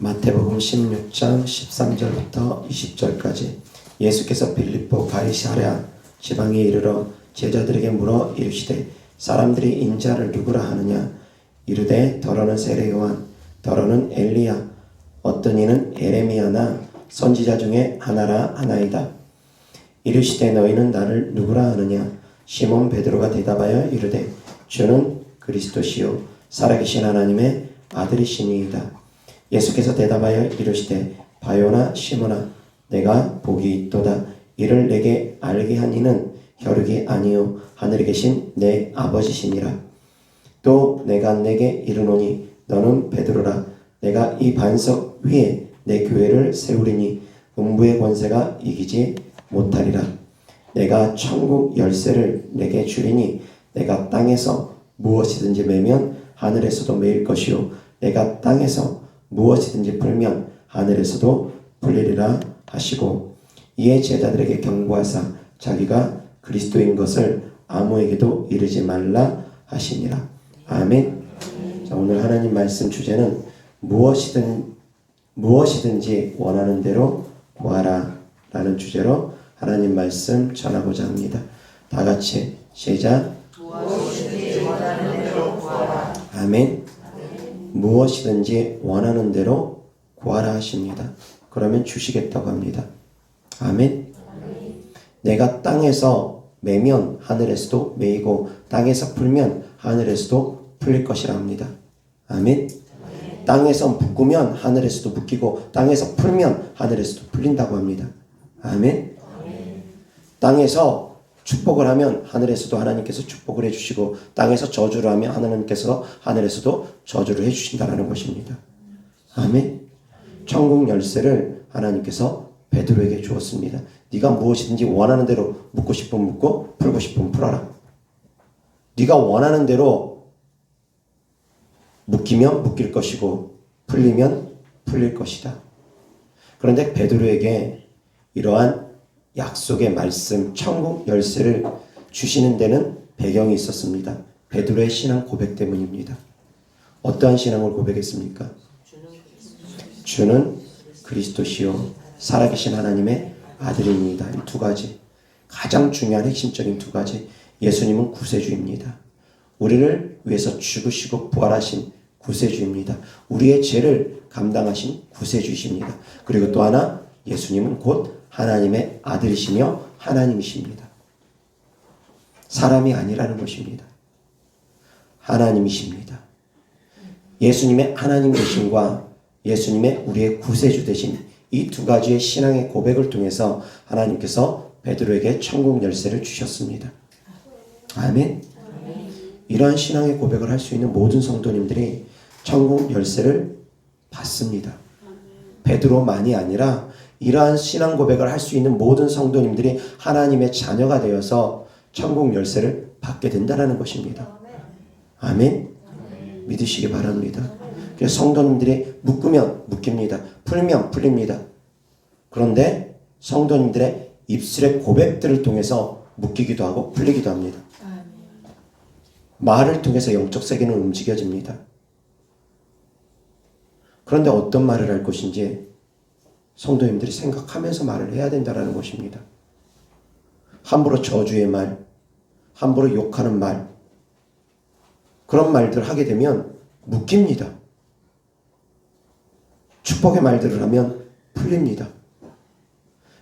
마태복음 16장 13절부터 20절까지 예수께서 빌립보 가이사랴 지방에 이르러 제자들에게 물어 이르시되 사람들이 인자를 누구라 하느냐 이르되 더러는 세례 요한 더러는 엘리야 어떤 이는 에레미야나 선지자 중에 하나라 하나이다. 이르시되 너희는 나를 누구라 하느냐 시몬 베드로가 대답하여 이르되 주는 그리스도시요 살아계신 하나님의 아들이시니이다. 예수께서 대답하여 이르시되 바요나 시몬아 내가 복이 있도다. 이를 내게 알게 한 이는 혈육이 아니요 하늘에 계신 내 아버지시니라. 또 내가 내게 이르노니 너는 베드로라. 내가 이 반석 위에 내 교회를 세우리니 음부의 권세가 이기지 못하리라. 내가 천국 열쇠를 내게 주리니 내가 땅에서 무엇이든지 매면 하늘에서도 매일 것이요 내가 땅에서 무엇이든지 풀면 하늘에서도 풀리리라 하시고 이에 제자들에게 경고하사 자기가 그리스도인 것을 아무에게도 이르지 말라 하시니라. 아멘. 자, 오늘 하나님 말씀 주제는 무엇이든지 원하는 대로 구하라 라는 주제로 하나님 말씀 전하고자 합니다. 다 같이 시작. 무엇이든지 원하는 대로 구하라. 아멘. 무엇이든지 원하는 대로 구하라 하십니다. 그러면 주시겠다고 합니다. 아멘. 내가 땅에서 매면 하늘에서도 매이고 땅에서 풀면 하늘에서도 풀릴 것이라 합니다. 아멘. 땅에서 묶으면 하늘에서도 묶이고 땅에서 풀면 하늘에서도 풀린다고 합니다. 아멘. 땅에서 축복을 하면 하늘에서도 하나님께서 축복을 해주시고 땅에서 저주를 하면 하나님께서 하늘에서도 저주를 해주신다는 것입니다. 아멘. 천국 열쇠를 하나님께서 베드로에게 주었습니다. 네가 무엇이든지 원하는 대로 묻고 싶으면 묻고 풀고 싶으면 풀어라. 네가 원하는 대로 묶이면 묶일 것이고 풀리면 풀릴 것이다. 그런데 베드로에게 이러한 약속의 말씀, 천국 열쇠를 주시는 데는 배경이 있었습니다. 베드로의 신앙 고백 때문입니다. 어떠한 신앙을 고백했습니까? 주는 그리스도시요 살아계신 하나님의 아들입니다. 이 두 가지, 가장 중요한 핵심적인 두 가지. 예수님은 구세주입니다. 우리를 위해서 죽으시고 부활하신 구세주입니다. 우리의 죄를 감당하신 구세주이십니다. 그리고 또 하나, 예수님은 곧 하나님의 아들이시며 하나님이십니다. 사람이 아니라는 것입니다. 하나님이십니다. 예수님의 하나님 되심과 예수님의 우리의 구세주 되심, 이 두 가지의 신앙의 고백을 통해서 하나님께서 베드로에게 천국 열쇠를 주셨습니다. 아멘. 이러한 신앙의 고백을 할 수 있는 모든 성도님들이 천국 열쇠를 받습니다. 베드로만이 아니라 이러한 신앙 고백을 할 수 있는 모든 성도님들이 하나님의 자녀가 되어서 천국 열쇠를 받게 된다는 것입니다. 아멘. 믿으시기 바랍니다. 그래서 성도님들이 묶으면 묶입니다. 풀면 풀립니다. 그런데 성도님들의 입술의 고백들을 통해서 묶이기도 하고 풀리기도 합니다. 말을 통해서 영적 세계는 움직여집니다. 그런데 어떤 말을 할 것인지 성도님들이 생각하면서 말을 해야 된다는 것입니다. 함부로 저주의 말, 함부로 욕하는 말, 그런 말들을 하게 되면 묶입니다. 축복의 말들을 하면 풀립니다.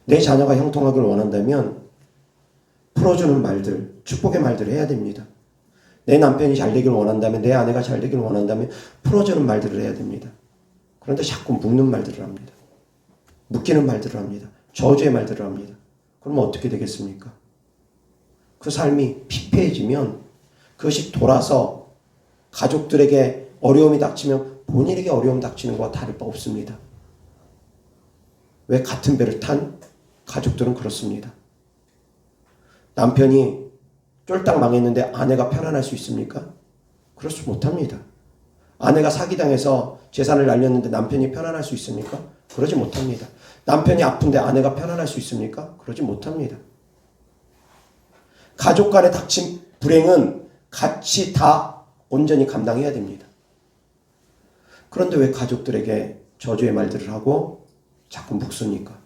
내 자녀가 형통하기를 원한다면 풀어주는 말들, 축복의 말들을 해야 됩니다. 내 남편이 잘 되기를 원한다면, 내 아내가 잘 되기를 원한다면 풀어주는 말들을 해야 됩니다. 그런데 자꾸 묶는 말들을 합니다. 묶이는 말들을 합니다. 저주의 말들을 합니다. 그러면 어떻게 되겠습니까? 그 삶이 피폐해지면 그것이 돌아서 가족들에게 어려움이 닥치면 본인에게 어려움 닥치는 것과 다를 바 없습니다. 왜 같은 배를 탄 가족들은 그렇습니다. 남편이 쫄딱 망했는데 아내가 편안할 수 있습니까? 그렇지 못합니다. 아내가 사기당해서 재산을 날렸는데 남편이 편안할 수 있습니까? 그러지 못합니다. 남편이 아픈데 아내가 편안할 수 있습니까? 그러지 못합니다. 가족 간에 닥친 불행은 같이 다 온전히 감당해야 됩니다. 그런데 왜 가족들에게 저주의 말들을 하고 자꾸 묵습니까?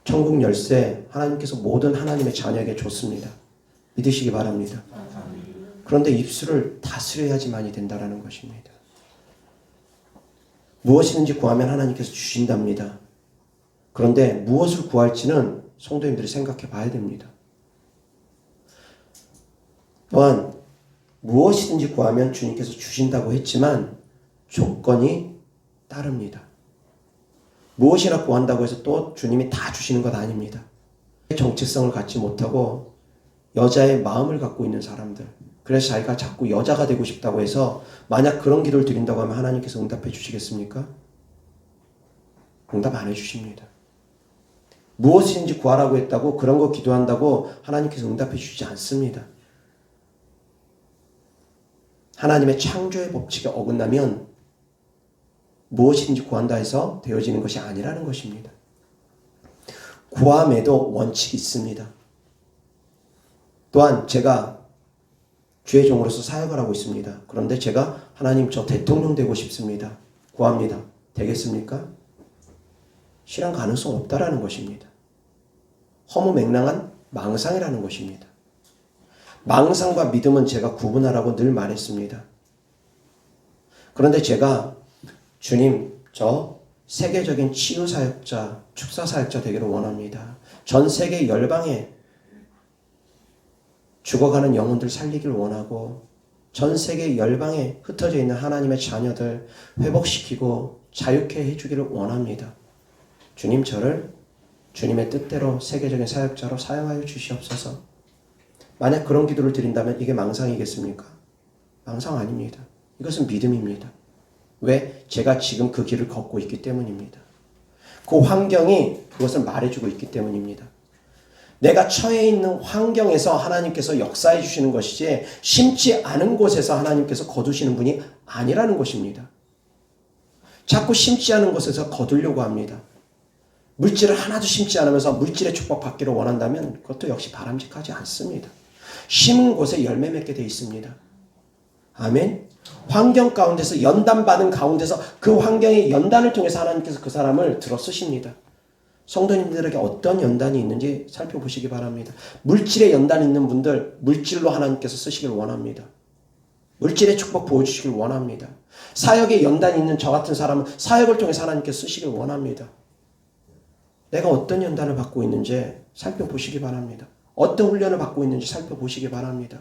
천국 열쇠 하나님께서 모든 하나님의 자녀에게 줬습니다. 믿으시기 바랍니다. 그런데 입술을 다스려야지만이 된다라는 것입니다. 무엇이든지 구하면 하나님께서 주신답니다. 그런데 무엇을 구할지는 성도님들이 생각해 봐야 됩니다. 또한 무엇이든지 구하면 주님께서 주신다고 했지만 조건이 따릅니다. 무엇이나 구한다고 해서 또 주님이 다 주시는 것 아닙니다. 정체성을 갖지 못하고 여자의 마음을 갖고 있는 사람들, 그래서 자기가 자꾸 여자가 되고 싶다고 해서 만약 그런 기도를 드린다고 하면 하나님께서 응답해 주시겠습니까? 응답 안 해주십니다. 무엇인지 구하라고 했다고 그런 거 기도한다고 하나님께서 응답해 주시지 않습니다. 하나님의 창조의 법칙에 어긋나면 무엇이든지 구한다 해서 되어지는 것이 아니라는 것입니다. 구함에도 원칙이 있습니다. 또한 제가 주의 종으로서 사역을 하고 있습니다. 그런데 제가 하나님 저 대통령 되고 싶습니다. 구합니다. 되겠습니까? 실현 가능성 없다라는 것입니다. 허무맹랑한 망상이라는 것입니다. 망상과 믿음은 제가 구분하라고 늘 말했습니다. 그런데 제가 주님, 저 세계적인 치유사역자, 축사사역자 되기를 원합니다. 전 세계 열방에 죽어가는 영혼들 살리기를 원하고 전 세계 열방에 흩어져 있는 하나님의 자녀들 회복시키고 자유케 해주기를 원합니다. 주님, 저를 주님의 뜻대로 세계적인 사역자로 사용하여 주시옵소서. 만약 그런 기도를 드린다면 이게 망상이겠습니까? 망상 아닙니다. 이것은 믿음입니다. 왜? 제가 지금 그 길을 걷고 있기 때문입니다. 그 환경이 그것을 말해주고 있기 때문입니다. 내가 처해 있는 환경에서 하나님께서 역사해 주시는 것이지 심지 않은 곳에서 하나님께서 거두시는 분이 아니라는 것입니다. 자꾸 심지 않은 곳에서 거두려고 합니다. 물질을 하나도 심지 않으면서 물질의 축복 받기를 원한다면 그것도 역시 바람직하지 않습니다. 심은 곳에 열매 맺게 되어 있습니다. 아멘. 환경 가운데서 연단받은 가운데서 그 환경의 연단을 통해서 하나님께서 그 사람을 들어 쓰십니다. 성도님들에게 어떤 연단이 있는지 살펴보시기 바랍니다. 물질의 연단이 있는 분들 물질로 하나님께서 쓰시길 원합니다. 물질의 축복 보여주시길 원합니다. 사역에 연단이 있는 저 같은 사람은 사역을 통해서 하나님께서 쓰시길 원합니다. 내가 어떤 연단을 받고 있는지 살펴보시기 바랍니다. 어떤 훈련을 받고 있는지 살펴보시기 바랍니다.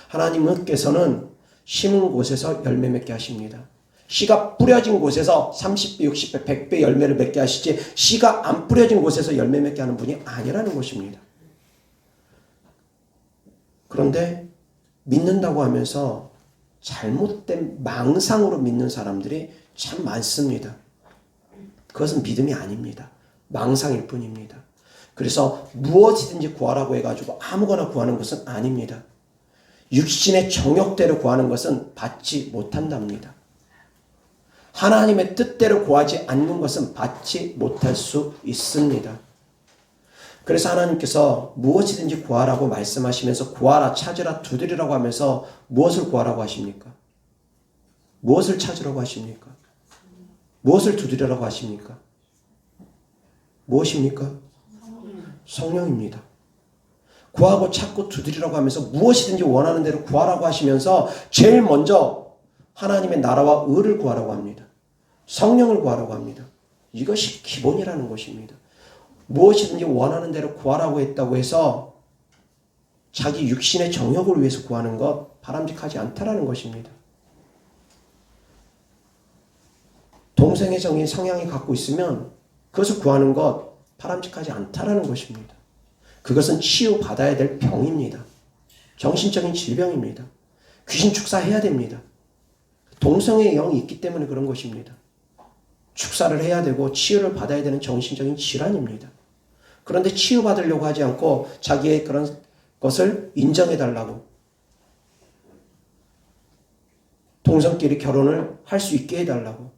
하나님께서는 심은 곳에서 열매 맺게 하십니다. 씨가 뿌려진 곳에서 30배, 60배, 100배 열매를 맺게 하시지 씨가 안 뿌려진 곳에서 열매 맺게 하는 분이 아니라는 것입니다. 그런데 믿는다고 하면서 잘못된 망상으로 믿는 사람들이 참 많습니다. 그것은 믿음이 아닙니다. 망상일 뿐입니다. 그래서 무엇이든지 구하라고 해가지고 아무거나 구하는 것은 아닙니다. 육신의 정욕대로 구하는 것은 받지 못한답니다. 하나님의 뜻대로 구하지 않는 것은 받지 못할 수 있습니다. 그래서 하나님께서 무엇이든지 구하라고 말씀하시면서 구하라, 찾으라, 두드리라고 하면서 무엇을 구하라고 하십니까? 무엇을 찾으라고 하십니까? 무엇을 두드리라고 하십니까? 무엇입니까? 성령입니다. 구하고 찾고 두드리라고 하면서 무엇이든지 원하는 대로 구하라고 하시면서 제일 먼저 하나님의 나라와 의를 구하라고 합니다. 성령을 구하라고 합니다. 이것이 기본이라는 것입니다. 무엇이든지 원하는 대로 구하라고 했다고 해서 자기 육신의 정욕을 위해서 구하는 것 바람직하지 않다라는 것입니다. 동성애 정인 성향이 갖고 있으면 그것을 구하는 것 바람직하지 않다라는 것입니다. 그것은 치유받아야 될 병입니다. 정신적인 질병입니다. 귀신 축사해야 됩니다. 동성애의 영이 있기 때문에 그런 것입니다. 축사를 해야 되고 치유를 받아야 되는 정신적인 질환입니다. 그런데 치유받으려고 하지 않고 자기의 그런 것을 인정해달라고 동성끼리 결혼을 할 수 있게 해달라고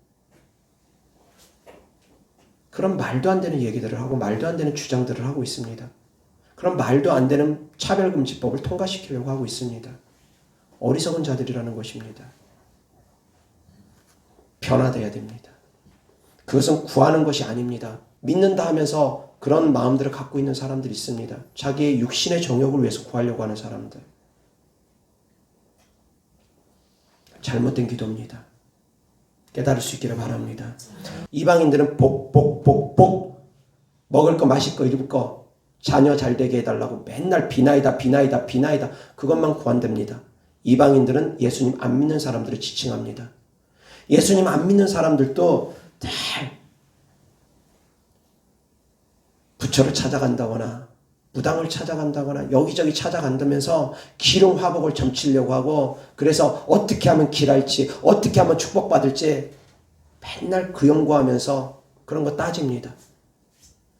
그런 말도 안 되는 얘기들을 하고 말도 안 되는 주장들을 하고 있습니다. 그런 말도 안 되는 차별금지법을 통과시키려고 하고 있습니다. 어리석은 자들이라는 것입니다. 변화되어야 됩니다. 그것은 구하는 것이 아닙니다. 믿는다 하면서 그런 마음들을 갖고 있는 사람들이 있습니다. 자기의 육신의 정욕을 위해서 구하려고 하는 사람들. 잘못된 기도입니다. 깨달을 수 있기를 바랍니다. 이방인들은 복 먹을 거 마실 거 입을 거 자녀 잘 되게 해달라고 맨날 비나이다 그것만 구한답니다. 이방인들은 예수님 안 믿는 사람들을 지칭합니다. 예수님 안 믿는 사람들도 늘 부처를 찾아간다거나 무당을 찾아간다거나 여기저기 찾아간다면서 기름 화복을 점치려고 하고 그래서 어떻게 하면 길할지 어떻게 하면 축복받을지 맨날 그 연구하면서 그런 거 따집니다.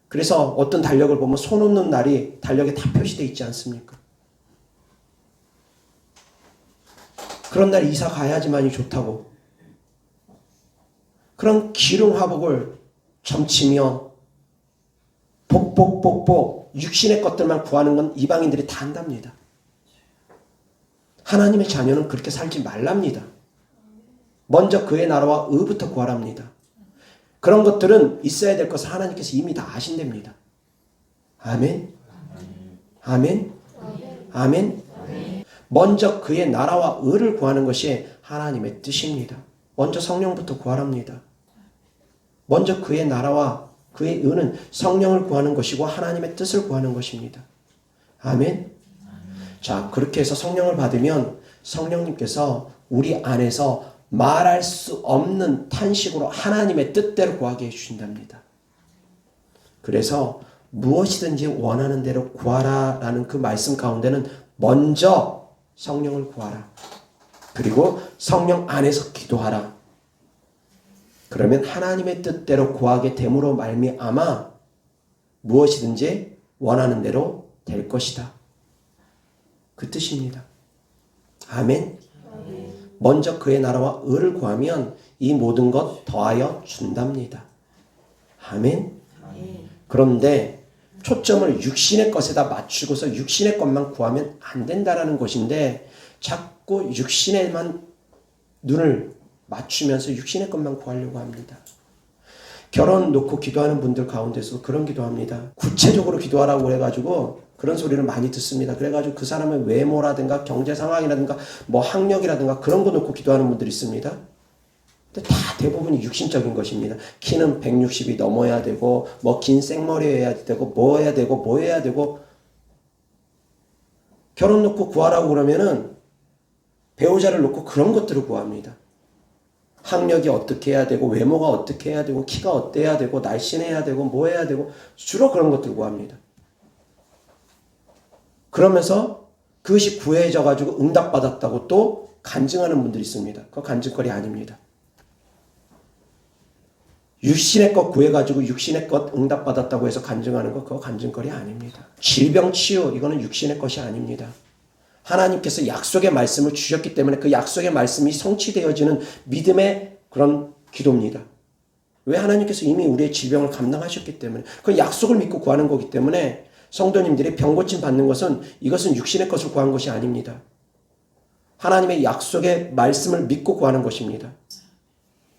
그래서 어떤 달력을 보면 손 없는 날이 달력에 다 표시되어 있지 않습니까? 그런 날 이사 가야지만이 좋다고 그런 기름 화복을 점치며 복 육신의 것들만 구하는 건 이방인들이 다 한답니다. 하나님의 자녀는 그렇게 살지 말랍니다. 먼저 그의 나라와 의부터 구하랍니다. 그런 것들은 있어야 될 것을 하나님께서 이미 다 아신답니다. 아멘. 아멘. 아멘. 먼저 그의 나라와 의를 구하는 것이 하나님의 뜻입니다. 먼저 성령부터 구하랍니다. 먼저 그의 나라와 그의 의는 성령을 구하는 것이고 하나님의 뜻을 구하는 것입니다. 아멘. 자, 그렇게 해서 성령을 받으면 성령님께서 우리 안에서 말할 수 없는 탄식으로 하나님의 뜻대로 구하게 해주신답니다. 그래서 무엇이든지 원하는 대로 구하라라는 그 말씀 가운데는 먼저 성령을 구하라. 그리고 성령 안에서 기도하라. 그러면 하나님의 뜻대로 구하게 됨으로 말미암아 무엇이든지 원하는 대로 될 것이다. 그 뜻입니다. 아멘. 먼저 그의 나라와 의를 구하면 이 모든 것 더하여 준답니다. 아멘. 그런데 초점을 육신의 것에다 맞추고서 육신의 것만 구하면 안 된다라는 것인데 자꾸 육신에만 눈을 맞추면서 육신의 것만 구하려고 합니다. 결혼 놓고 기도하는 분들 가운데서 그런 기도합니다. 구체적으로 기도하라고 해가지고 그런 소리를 많이 듣습니다. 그래가지고 그 사람의 외모라든가 경제 상황이라든가 뭐 학력이라든가 그런 거 놓고 기도하는 분들이 있습니다. 근데 다 대부분이 육신적인 것입니다. 키는 160이 넘어야 되고 뭐 긴 생머리 해야 되고 뭐 해야 되고 결혼 놓고 구하라고 그러면은 배우자를 놓고 그런 것들을 구합니다. 학력이 어떻게 해야 되고 외모가 어떻게 해야 되고 키가 어때야 되고 날씬해야 되고 뭐 해야 되고 주로 그런 것들 구합니다. 그러면서 그것이 구해져 가지고 응답받았다고 또 간증하는 분들이 있습니다. 그거 간증거리 아닙니다. 육신의 것 구해가지고 육신의 것 응답받았다고 해서 간증하는 거 그거 간증거리 아닙니다. 질병 치유 이거는 육신의 것이 아닙니다. 하나님께서 약속의 말씀을 주셨기 때문에 그 약속의 말씀이 성취되어지는 믿음의 그런 기도입니다. 왜? 하나님께서 이미 우리의 질병을 감당하셨기 때문에 그 약속을 믿고 구하는 거기 때문에 성도님들이 병 고침 받는 것은 이것은 육신의 것을 구한 것이 아닙니다. 하나님의 약속의 말씀을 믿고 구하는 것입니다.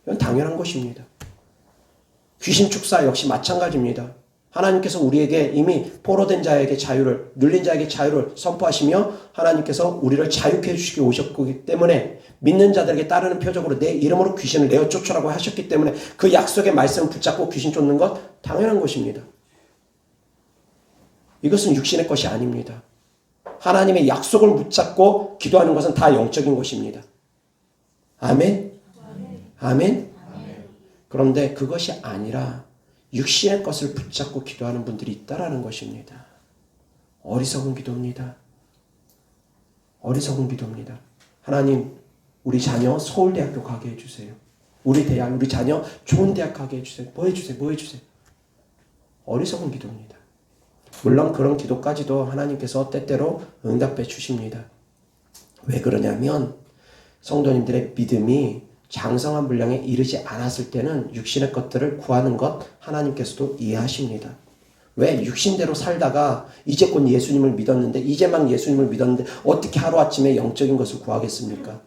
이건 당연한 것입니다. 귀신 축사 역시 마찬가지입니다. 하나님께서 우리에게 이미 포로된 자에게 자유를, 눌린 자에게 자유를 선포하시며 하나님께서 우리를 자유케 해주시기 오셨기 때문에 믿는 자들에게 따르는 표적으로 내 이름으로 귀신을 내어 쫓으라고 하셨기 때문에 그 약속의 말씀을 붙잡고 귀신 쫓는 것 당연한 것입니다. 이것은 육신의 것이 아닙니다. 하나님의 약속을 붙잡고 기도하는 것은 다 영적인 것입니다. 아멘? 아멘? 그런데 그것이 아니라 육신의 것을 붙잡고 기도하는 분들이 있다라는 것입니다. 어리석은 기도입니다. 어리석은 기도입니다. 하나님, 우리 자녀 서울대학교 가게 해주세요. 우리 자녀 좋은 대학 가게 해주세요. 뭐 해주세요. 어리석은 기도입니다. 물론 그런 기도까지도 하나님께서 때때로 응답해 주십니다. 왜 그러냐면 성도님들의 믿음이 장성한 분량에 이르지 않았을 때는 육신의 것들을 구하는 것 하나님께서도 이해하십니다. 왜? 육신대로 살다가 이제 곧 예수님을 믿었는데 이제 막 예수님을 믿었는데 어떻게 하루아침에 영적인 것을 구하겠습니까?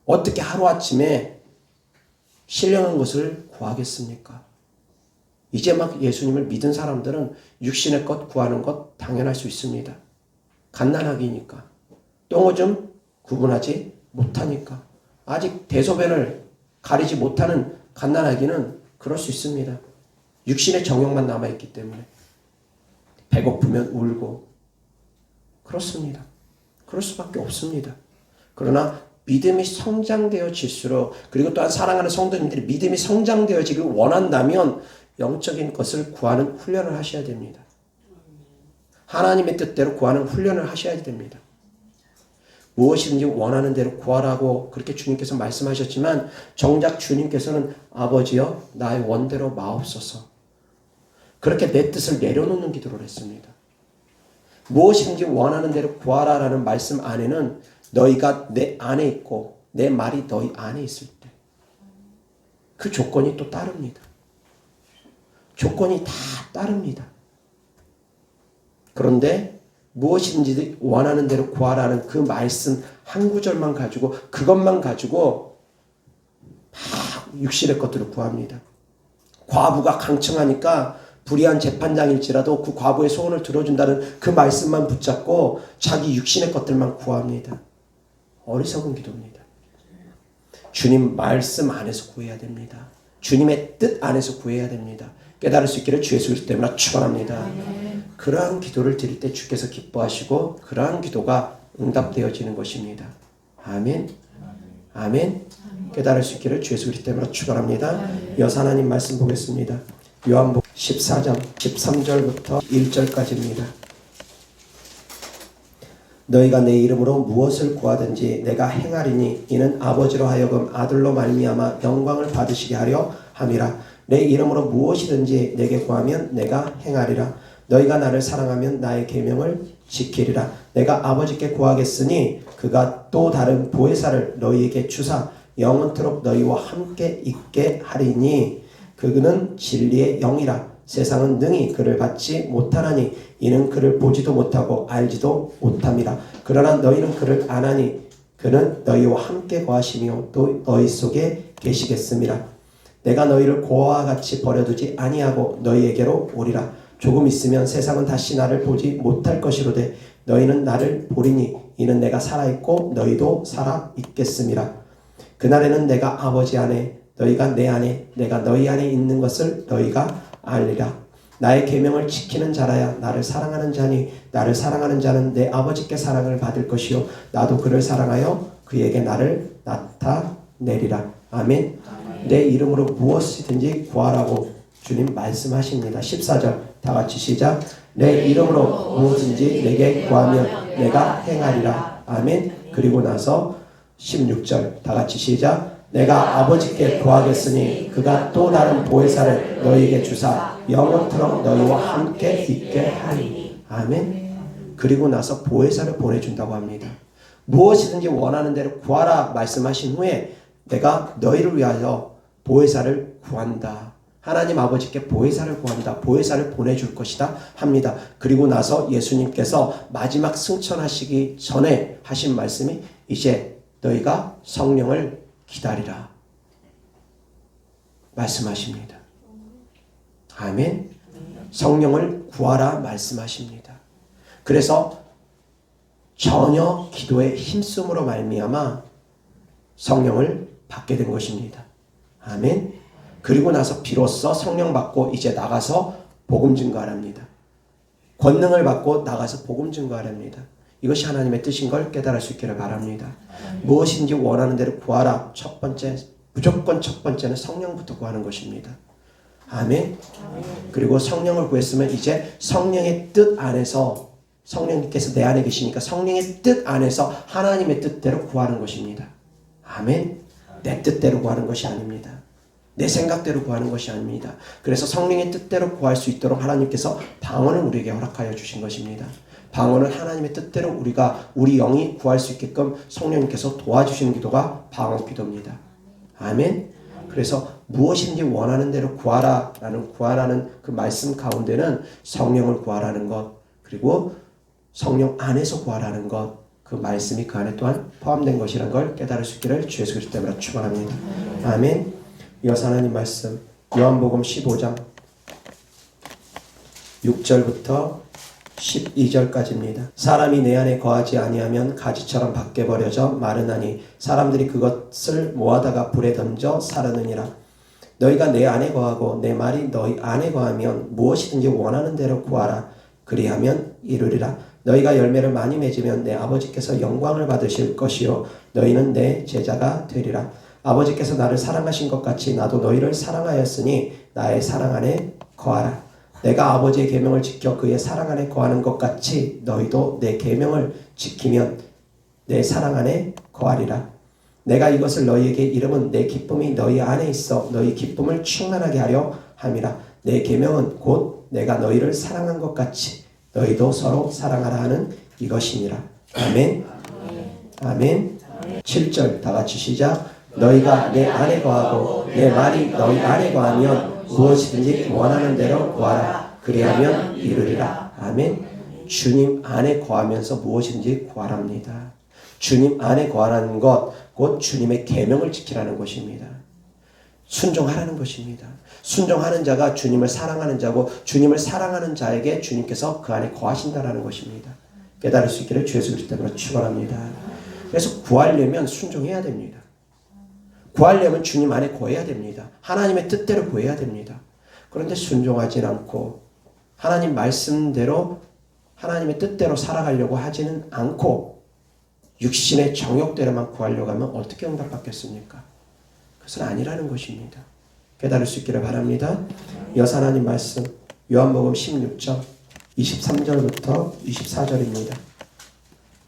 어떻게 하루아침에 신령한 것을 구하겠습니까? 이제 막 예수님을 믿은 사람들은 육신의 것 구하는 것 당연할 수 있습니다. 갓난아기니까. 똥오줌 구분하지 못하니까. 아직 대소변을 가리지 못하는 갓난아기는 그럴 수 있습니다. 육신의 정욕만 남아있기 때문에. 배고프면 울고. 그렇습니다. 그럴 수밖에 없습니다. 그러나 믿음이 성장되어질수록, 그리고 또한 사랑하는 성도님들이 믿음이 성장되어지길 원한다면 영적인 것을 구하는 훈련을 하셔야 됩니다. 하나님의 뜻대로 구하는 훈련을 하셔야 됩니다. 무엇이든지 원하는 대로 구하라고 그렇게 주님께서 말씀하셨지만 정작 주님께서는 아버지여 나의 원대로 마옵소서, 그렇게 내 뜻을 내려놓는 기도를 했습니다. 무엇이든지 원하는 대로 구하라라는 말씀 안에는 너희가 내 안에 있고 내 말이 너희 안에 있을 때 그 조건이 또 따릅니다. 조건이 다 따릅니다. 그런데 무엇이든지 원하는 대로 구하라는 그 말씀 한 구절만 가지고, 그것만 가지고 막 육신의 것들을 구합니다. 과부가 강청하니까 불의한 재판장일지라도 그 과부의 소원을 들어준다는 그 말씀만 붙잡고 자기 육신의 것들만 구합니다. 어리석은 기도입니다. 주님 말씀 안에서 구해야 됩니다. 주님의 뜻 안에서 구해야 됩니다. 깨달을 수 있기를 주 예수 그리스도 때문에 축원합니다. 그러한 기도를 드릴 때 주께서 기뻐하시고 그러한 기도가 응답되어지는 것입니다. 아멘. 아멘. 깨달을 수 있기를 주 예수 그리스도 때문에 축원합니다. 여호와 하나님 말씀 보겠습니다. 요한복음 14장 13절부터 1절까지입니다. 너희가 내 이름으로 무엇을 구하든지 내가 행하리니 이는 아버지로 하여금 아들로 말미암아 영광을 받으시게 하려 함이라. 내 이름으로 무엇이든지 내게 구하면 내가 행하리라. 너희가 나를 사랑하면 나의 계명을 지키리라. 내가 아버지께 구하겠으니 그가 또 다른 보혜사를 너희에게 주사 영원토록 너희와 함께 있게 하리니 그는 진리의 영이라. 세상은 능히 그를 받지 못하나니 이는 그를 보지도 못하고 알지도 못함이라. 그러나 너희는 그를 아나니 그는 너희와 함께 거하시며 또 너희 속에 계시겠음이라. 내가 너희를 고아와 같이 버려두지 아니하고 너희에게로 오리라. 조금 있으면 세상은 다시 나를 보지 못할 것이로되 너희는 나를 보리니 이는 내가 살아있고 너희도 살아있겠음이라. 그날에는 내가 아버지 안에 너희가 내 안에 내가 너희 안에 있는 것을 너희가 알리라. 나의 계명을 지키는 자라야 나를 사랑하는 자니 나를 사랑하는 자는 내 아버지께 사랑을 받을 것이요 나도 그를 사랑하여 그에게 나를 나타내리라. 아멘. 내 이름으로 무엇이든지 구하라고 주님 말씀하십니다. 14절 다 같이 시작. 내 이름으로 무엇인지 내게 구하면 내가 행하리라. 아멘. 그리고 나서 16절 다 같이 시작. 내가 아버지께 구하겠으니 그가 또 다른 보혜사를 너희에게 주사 영원토록 너희와 함께 있게 하리니. 아멘. 그리고 나서 보혜사를 보내준다고 합니다. 무엇이든지 원하는 대로 구하라 말씀하신 후에 내가 너희를 위하여 보혜사를 구한다. 하나님 아버지께 보혜사를 구한다. 보혜사를 보내줄 것이다 합니다. 그리고 나서 예수님께서 마지막 승천하시기 전에 하신 말씀이 이제 너희가 성령을 기다리라 말씀하십니다. 아멘. 성령을 구하라 말씀하십니다. 그래서 전혀 기도에 힘쓰므로 말미암아 성령을 받게 된 것입니다. 아멘. 그리고 나서 비로소 성령 받고 이제 나가서 복음 증거하랍니다. 권능을 받고 나가서 복음 증거하랍니다. 이것이 하나님의 뜻인 걸 깨달을 수 있기를 바랍니다. 무엇인지 원하는 대로 구하라. 첫 번째, 무조건 첫 번째는 성령부터 구하는 것입니다. 아멘. 그리고 성령을 구했으면 이제 성령의 뜻 안에서, 성령님께서 내 안에 계시니까 성령의 뜻 안에서 하나님의 뜻대로 구하는 것입니다. 아멘. 내 뜻대로 구하는 것이 아닙니다. 내 생각대로 구하는 것이 아닙니다. 그래서 성령의 뜻대로 구할 수 있도록 하나님께서 방언을 우리에게 허락하여 주신 것입니다. 방언은 하나님의 뜻대로 우리 영이 구할 수 있게끔 성령님께서 도와주시는 기도가 방언 기도입니다. 아멘. 그래서 무엇인지 원하는 대로 구하라는 그 말씀 가운데는 성령을 구하라는 것, 그리고 성령 안에서 구하라는 것, 그 말씀이 그 안에 또한 포함된 것이라는 걸 깨달을 수 있기를 주 예수 그리스도 때문에 축원합니다. 아멘. 이어서 하나님 말씀 요한복음 15장 6절부터 12절까지입니다. 사람이 내 안에 거하지 아니하면 가지처럼 밖에 버려져 마르나니 사람들이 그것을 모아다가 불에 던져 사르느니라. 너희가 내 안에 거하고 내 말이 너희 안에 거하면 무엇이든지 원하는 대로 구하라. 그리하면 이루리라. 너희가 열매를 많이 맺으면 내 아버지께서 영광을 받으실 것이요 너희는 내 제자가 되리라. 아버지께서 나를 사랑하신 것 같이 나도 너희를 사랑하였으니 나의 사랑 안에 거하라. 내가 아버지의 계명을 지켜 그의 사랑 안에 거하는 것 같이 너희도 내 계명을 지키면 내 사랑 안에 거하리라. 내가 이것을 너희에게 이름은 내 기쁨이 너희 안에 있어 너희 기쁨을 충만하게 하려 함이라. 내 계명은 곧 내가 너희를 사랑한 것 같이 너희도 서로 사랑하라 하는 이것이니라. 아멘. 아멘. 7절 다 같이 시작. 너희가 내 안에 거하고 내 말이 너희 안에 거하면 무엇이든지 원하는 대로 구하라. 그리하면 이루리라. 아멘. 주님 안에 거하면서 무엇이든지 구하랍니다. 주님 안에 거하라는 것, 곧 주님의 계명을 지키라는 것입니다. 순종하라는 것입니다. 순종하는 자가 주님을 사랑하는 자고 주님을 사랑하는 자에게 주님께서 그 안에 거하신다라는 것입니다. 깨달을 수 있기를 주 예수 그리스도로 축원합니다. 그래서 구하려면 순종해야 됩니다. 구하려면 주님 안에 거해야 됩니다. 하나님의 뜻대로 구해야 됩니다. 그런데 순종하지 않고 하나님 말씀대로 하나님의 뜻대로 살아가려고 하지는 않고 육신의 정욕대로만 구하려고 하면 어떻게 응답받겠습니까? 그것은 아니라는 것입니다. 깨달을 수 있기를 바랍니다. 이어서 하나님 말씀 요한복음 16장 23절부터 24절입니다.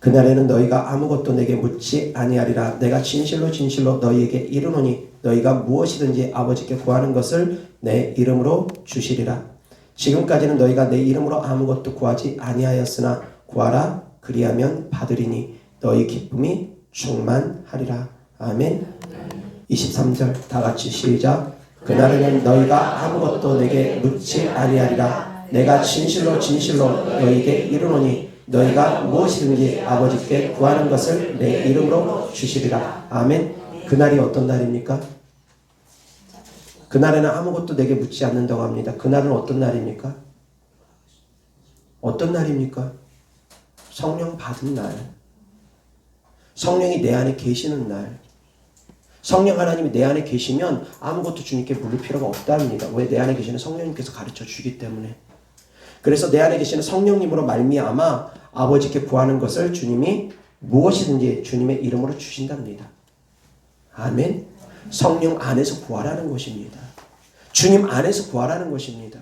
그날에는 너희가 아무것도 내게 묻지 아니하리라. 내가 진실로 진실로 너희에게 이르노니 너희가 무엇이든지 아버지께 구하는 것을 내 이름으로 주시리라. 지금까지는 너희가 내 이름으로 아무것도 구하지 아니하였으나 구하라. 그리하면 받으리니 너희 기쁨이 충만하리라. 아멘. 23절 다 같이 시작. 그날에는 너희가 아무것도 내게 묻지 아니하리라. 내가 진실로 진실로 너희에게 이르노니 너희가 무엇이든지 아버지께 구하는 것을 내 이름으로 주시리라. 아멘. 그날이 어떤 날입니까? 그날에는 아무것도 내게 묻지 않는다고 합니다. 그날은 어떤 날입니까? 어떤 날입니까? 성령 받은 날. 성령이 내 안에 계시는 날. 성령 하나님이 내 안에 계시면 아무것도 주님께 물을 필요가 없답니다. 왜? 내 안에 계시는 성령님께서 가르쳐 주기 때문에. 그래서 내 안에 계시는 성령님으로 말미암아 아버지께 구하는 것을 주님이 무엇이든지 주님의 이름으로 주신답니다. 아멘. 성령 안에서 구하라는 것입니다. 주님 안에서 구하라는 것입니다.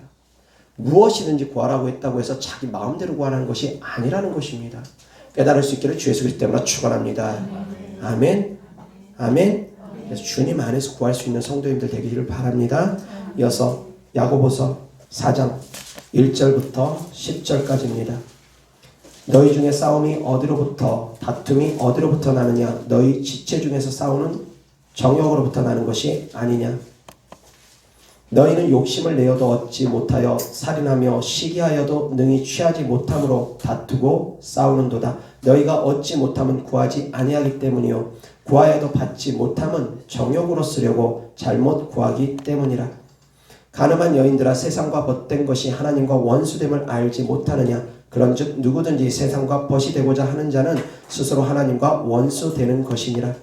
무엇이든지 구하라고 했다고 해서 자기 마음대로 구하라는 것이 아니라는 것입니다. 깨달을 수 있기를 주 예수 그리스도 때문에 축원합니다. 아멘. 아멘. 그래서 주님 안에서 구할 수 있는 성도님들 되기를 바랍니다. 이어서 야고보서 4장 1절부터 10절까지입니다. 너희 중에 싸움이 어디로부터 다툼이 어디로부터 나느냐? 너희 지체 중에서 싸우는 정욕으로부터 나는 것이 아니냐? 너희는 욕심을 내어도 얻지 못하여 살인하며 시기하여도 능히 취하지 못함으로 다투고 싸우는도다. 너희가 얻지 못함은 구하지 아니하기 때문이요 구하여도 받지 못함은 정욕으로 쓰려고 잘못 구하기 때문이라. 가늠한 여인들아 세상과 벗된 것이 하나님과 원수됨을 알지 못하느냐? 그런즉 누구든지 세상과 벗이 되고자 하는 자는 스스로 하나님과 원수되는 것이니라.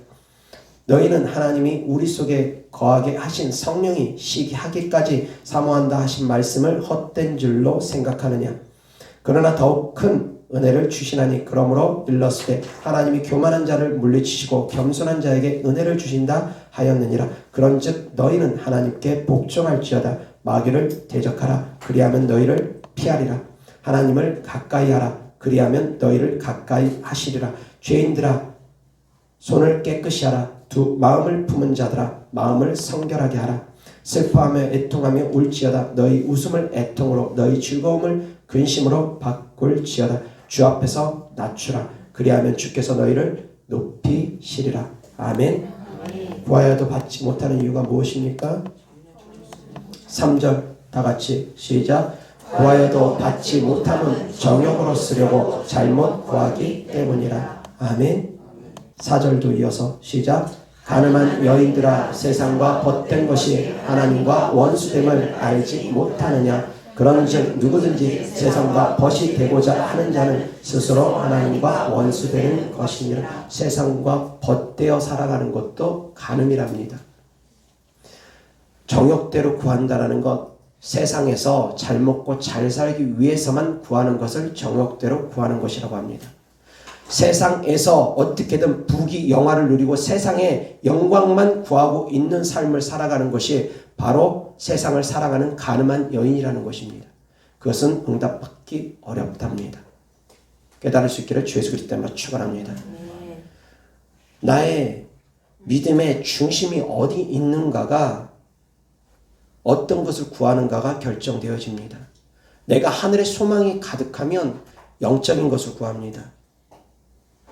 너희는 하나님이 우리 속에 거하게 하신 성령이 시기하기까지 사모한다 하신 말씀을 헛된 줄로 생각하느냐? 그러나 더욱 큰 은혜를 주시나니 그러므로 일렀을 때 하나님이 교만한 자를 물리치시고 겸손한 자에게 은혜를 주신다 하였느니라. 그런즉 너희는 하나님께 복종할지어다. 마귀를 대적하라. 그리하면 너희를 피하리라. 하나님을 가까이 하라. 그리하면 너희를 가까이 하시리라. 죄인들아 손을 깨끗이 하라. 두 마음을 품은 자들아 마음을 성결하게 하라. 슬퍼하며 애통하며 울지어다. 너희 웃음을 애통으로 너희 즐거움을 근심으로 바꿀지어다. 주 앞에서 낮추라. 그리하면 주께서 너희를 높이시리라. 아멘. 구하여도 받지 못하는 이유가 무엇입니까? 3절 다 같이 시작. 구하여도 받지 못함은 정욕으로 쓰려고 잘못 구하기 때문이라. 아멘. 4절도 이어서 시작. 가늠한 여인들아, 세상과 벗된 것이 하나님과 원수됨을 알지 못하느냐. 그런즉 누구든지 세상과 벗이 되고자 하는 자는 스스로 하나님과 원수되는 것이니라. 세상과 벗되어 살아가는 것도 가늠이랍니다. 정욕대로 구한다라는 것, 세상에서 잘 먹고 잘 살기 위해서만 구하는 것을 정욕대로 구하는 것이라고 합니다. 세상에서 어떻게든 부귀 영화를 누리고 세상의 영광만 구하고 있는 삶을 살아가는 것이 바로 세상을 사랑하는 가늠한 여인이라는 것입니다. 그것은 응답받기 어렵답니다. 깨달을 수 있기를 주 예수 그리스도 때문에 축원합니다. 나의 믿음의 중심이 어디 있는가가, 어떤 것을 구하는가가 결정되어집니다. 내가 하늘의 소망이 가득하면 영적인 것을 구합니다.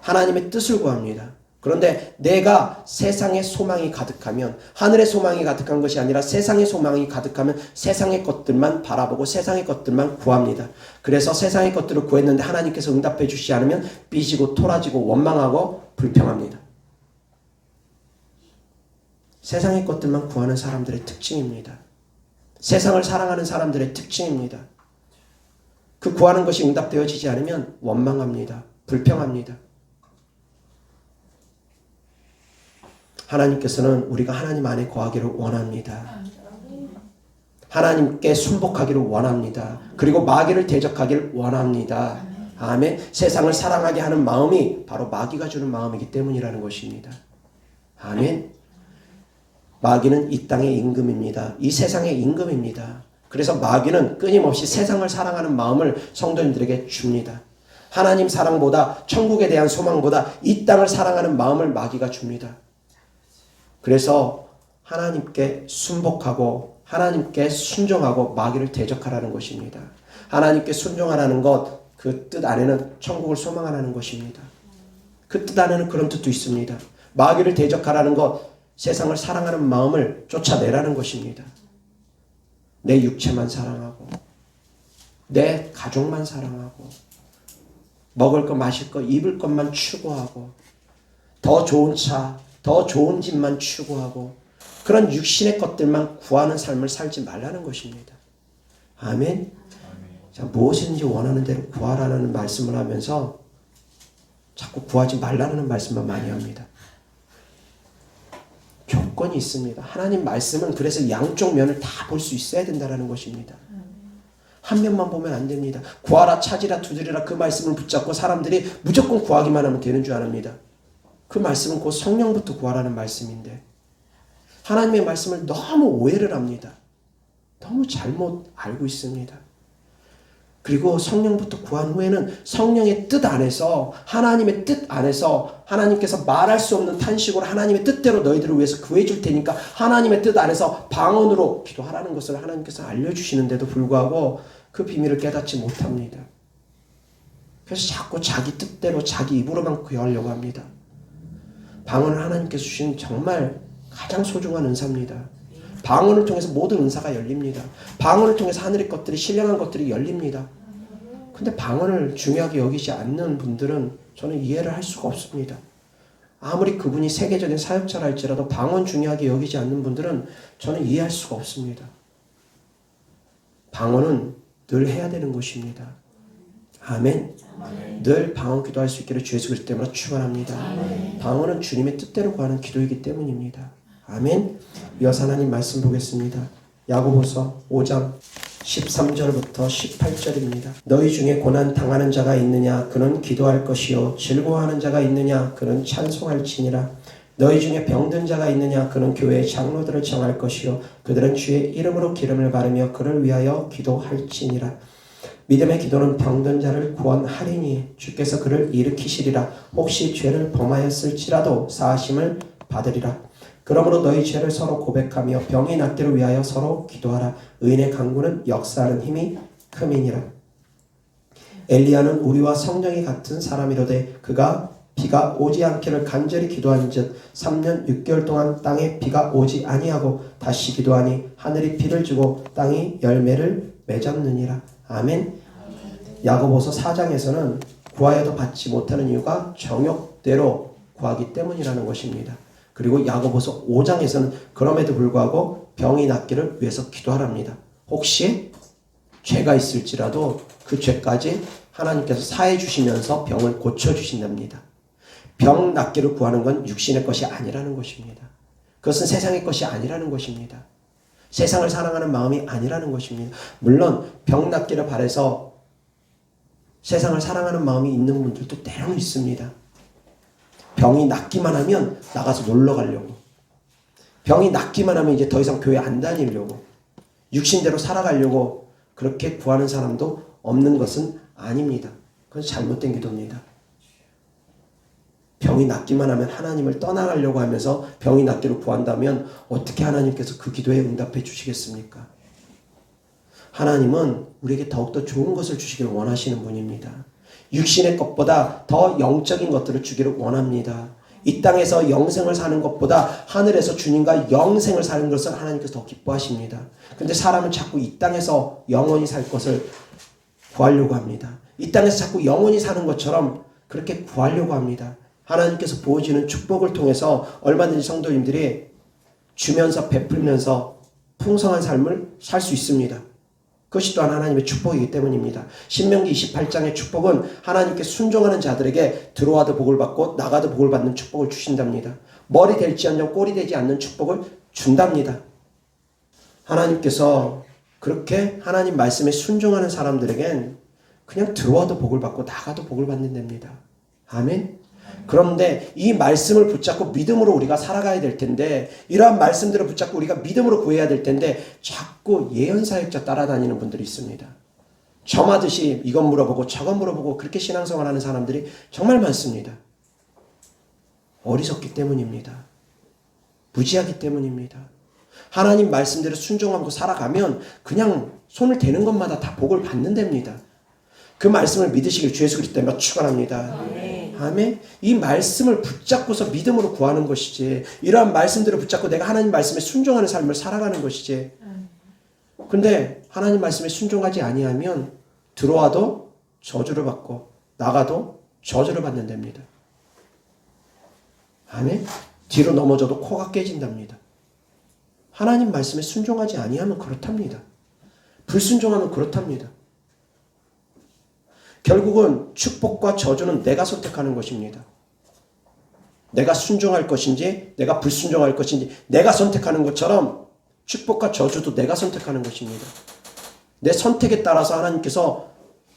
하나님의 뜻을 구합니다. 그런데 내가 세상의 소망이 가득하면, 하늘의 소망이 가득한 것이 아니라 세상의 소망이 가득하면 세상의 것들만 바라보고 세상의 것들만 구합니다. 그래서 세상의 것들을 구했는데 하나님께서 응답해 주시지 않으면 삐지고 토라지고 원망하고 불평합니다. 세상의 것들만 구하는 사람들의 특징입니다. 세상을 사랑하는 사람들의 특징입니다. 그 구하는 것이 응답되어지지 않으면 원망합니다. 불평합니다. 하나님께서는 우리가 하나님 안에 거하기를 원합니다. 하나님께 순복하기를 원합니다. 그리고 마귀를 대적하기를 원합니다. 아멘. 세상을 사랑하게 하는 마음이 바로 마귀가 주는 마음이기 때문이라는 것입니다. 아멘. 마귀는 이 땅의 임금입니다. 이 세상의 임금입니다. 그래서 마귀는 끊임없이 세상을 사랑하는 마음을 성도님들에게 줍니다. 하나님 사랑보다, 천국에 대한 소망보다 이 땅을 사랑하는 마음을 마귀가 줍니다. 그래서 하나님께 순복하고 하나님께 순종하고 마귀를 대적하라는 것입니다. 하나님께 순종하라는 것, 그 뜻 안에는 천국을 소망하라는 것입니다. 그 뜻 안에는 그런 뜻도 있습니다. 마귀를 대적하라는 것, 세상을 사랑하는 마음을 쫓아내라는 것입니다. 내 육체만 사랑하고 내 가족만 사랑하고 먹을 것, 마실 것, 입을 것만 추구하고 더 좋은 차, 더 좋은 집만 추구하고 그런 육신의 것들만 구하는 삶을 살지 말라는 것입니다. 아멘. 자, 무엇인지 원하는 대로 구하라는 말씀을 하면서 자꾸 구하지 말라는 말씀만 많이 합니다. 조건이 있습니다. 하나님 말씀은 그래서 양쪽 면을 다 볼 수 있어야 된다는 것입니다. 한 면만 보면 안 됩니다. 구하라, 찾으라, 두드리라 그 말씀을 붙잡고 사람들이 무조건 구하기만 하면 되는 줄 압니다. 그 말씀은 곧 성령부터 구하라는 말씀인데 하나님의 말씀을 너무 오해를 합니다. 너무 잘못 알고 있습니다. 그리고 성령부터 구한 후에는 성령의 뜻 안에서, 하나님의 뜻 안에서 하나님께서 말할 수 없는 탄식으로 하나님의 뜻대로 너희들을 위해서 구해 줄 테니까 하나님의 뜻 안에서 방언으로 기도하라는 것을 하나님께서 알려주시는데도 불구하고 그 비밀을 깨닫지 못합니다. 그래서 자꾸 자기 뜻대로 자기 입으로만 구하려고 합니다. 방언을 하나님께서 주신 정말 가장 소중한 은사입니다. 방언을 통해서 모든 은사가 열립니다. 방언을 통해서 하늘의 것들이, 신령한 것들이 열립니다. 근데 방언을 중요하게 여기지 않는 분들은 저는 이해를 할 수가 없습니다. 아무리 그분이 세계적인 사역자라 할지라도 방언 중요하게 여기지 않는 분들은 저는 이해할 수가 없습니다. 방언은 늘 해야 되는 것입니다. 아멘. 늘 방언 기도할 수 있기를 주 예수 그리스도 때문에 축원합니다. 방언은 주님의 뜻대로 구하는 기도이기 때문입니다. 아멘. 이어서 하나님 말씀 보겠습니다. 야고보서 5장 13절부터 18절입니다. 너희 중에 고난 당하는 자가 있느냐 그는 기도할 것이요 즐거워하는 자가 있느냐 그는 찬송할지니라. 너희 중에 병든 자가 있느냐 그는 교회의 장로들을 정할 것이요 그들은 주의 이름으로 기름을 바르며 그를 위하여 기도할지니라. 믿음의 기도는 병든 자를 구원하리니 주께서 그를 일으키시리라. 혹시 죄를 범하였을지라도 사하심을 받으리라. 그러므로 너희 죄를 서로 고백하며 병이 낫기를 위하여 서로 기도하라. 의인의 간구는 역사하는 힘이 큼이니라. 엘리야는 우리와 성령이 같은 사람이로되 그가 비가 오지 않기를 간절히 기도한즉 3년 6개월 동안 땅에 비가 오지 아니하고 다시 기도하니 하늘이 비를 주고 땅이 열매를 맺었느니라. 아멘. 야고보서 4장에서는 구하여도 받지 못하는 이유가 정욕대로 구하기 때문이라는 것입니다. 그리고 야고보서 5장에서는 그럼에도 불구하고 병이 낫기를 위해서 기도하랍니다. 혹시 죄가 있을지라도 그 죄까지 하나님께서 사해 주시면서 병을 고쳐 주신답니다. 병 낫기를 구하는 건 육신의 것이 아니라는 것입니다. 그것은 세상의 것이 아니라는 것입니다. 세상을 사랑하는 마음이 아니라는 것입니다. 물론 병 낫기를 바라서 세상을 사랑하는 마음이 있는 분들도 때로는 있습니다. 병이 낫기만 하면 나가서 놀러 가려고, 병이 낫기만 하면 이제 더 이상 교회 안 다니려고, 육신대로 살아가려고 그렇게 구하는 사람도 없는 것은 아닙니다. 그건 잘못된 기도입니다. 병이 낫기만 하면 하나님을 떠나가려고 하면서 병이 낫기를 구한다면 어떻게 하나님께서 그 기도에 응답해 주시겠습니까? 하나님은 우리에게 더욱더 좋은 것을 주시기를 원하시는 분입니다. 육신의 것보다 더 영적인 것들을 주기를 원합니다. 이 땅에서 영생을 사는 것보다 하늘에서 주님과 영생을 사는 것을 하나님께서 더 기뻐하십니다. 그런데 사람은 자꾸 이 땅에서 영원히 살 것을 구하려고 합니다. 이 땅에서 자꾸 영원히 사는 것처럼 그렇게 구하려고 합니다. 하나님께서 부어주는 축복을 통해서 얼마든지 성도님들이 주면서 베풀면서 풍성한 삶을 살 수 있습니다. 그것이 또한 하나님의 축복이기 때문입니다. 신명기 28장의 축복은 하나님께 순종하는 자들에게 들어와도 복을 받고 나가도 복을 받는 축복을 주신답니다. 머리 될지언정 꼴이 되지 않는 축복을 준답니다. 하나님께서 그렇게 하나님 말씀에 순종하는 사람들에겐 그냥 들어와도 복을 받고 나가도 복을 받는답니다. 아멘. 그런데 이 말씀을 붙잡고 믿음으로 우리가 살아가야 될 텐데, 이러한 말씀들을 붙잡고 우리가 믿음으로 구해야 될 텐데 자꾸 예언사역자 따라다니는 분들이 있습니다. 점하듯이 이건 물어보고 저건 물어보고 그렇게 신앙생활하는 사람들이 정말 많습니다. 어리석기 때문입니다. 무지하기 때문입니다. 하나님 말씀대로 순종하고 살아가면 그냥 손을 대는 것마다 다 복을 받는답니다. 그 말씀을 믿으시길 주 예수 그리스도 이름으로 축원합니다. 아멘. 이 말씀을 붙잡고서 믿음으로 구하는 것이지, 이러한 말씀들을 붙잡고 내가 하나님 말씀에 순종하는 삶을 살아가는 것이지. 근데 하나님 말씀에 순종하지 아니하면 들어와도 저주를 받고 나가도 저주를 받는답니다. 아멘. 뒤로 넘어져도 코가 깨진답니다. 하나님 말씀에 순종하지 아니하면 그렇답니다. 불순종하면 그렇답니다. 결국은 축복과 저주는 내가 선택하는 것입니다. 내가 순종할 것인지 내가 불순종할 것인지 내가 선택하는 것처럼 축복과 저주도 내가 선택하는 것입니다. 내 선택에 따라서 하나님께서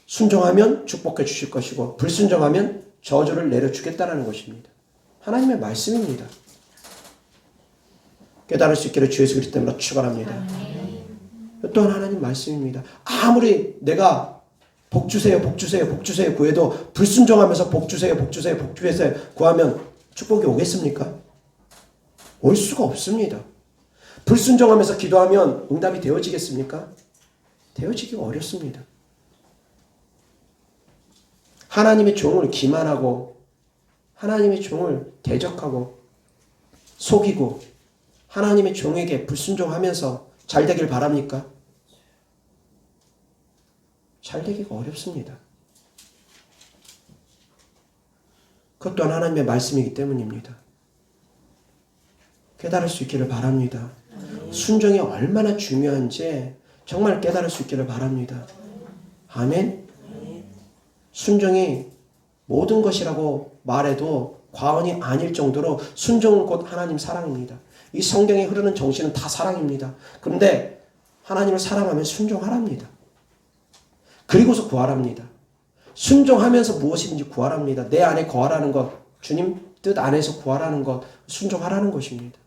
순종하면 축복해 주실 것이고 불순종하면 저주를 내려주겠다는 것입니다. 하나님의 말씀입니다. 깨달을 수 있기를 주 예수 그리스도 이름으로 축원합니다. 또한 하나님 말씀입니다. 아무리 내가 복 주세요, 복 주세요, 복 주세요 구해도 불순종하면서 복 주세요, 복 주세요, 복 주세요 구하면 축복이 오겠습니까? 올 수가 없습니다. 불순종하면서 기도하면 응답이 되어지겠습니까? 되어지기가 어렵습니다. 하나님의 종을 기만하고 하나님의 종을 대적하고 속이고 하나님의 종에게 불순종하면서 잘 되길 바랍니까? 잘 되기가 어렵습니다. 그것 또한 하나님의 말씀이기 때문입니다. 깨달을 수 있기를 바랍니다. 순종이 얼마나 중요한지 정말 깨달을 수 있기를 바랍니다. 아멘. 순종이 모든 것이라고 말해도 과언이 아닐 정도로 순종은 곧 하나님 사랑입니다. 이 성경에 흐르는 정신은 다 사랑입니다. 그런데 하나님을 사랑하면 순종하랍니다. 그리고서 구하랍니다. 순종하면서 무엇이든지 구하랍니다. 내 안에 거하라는 것, 주님 뜻 안에서 구하라는 것, 순종하라는 것입니다.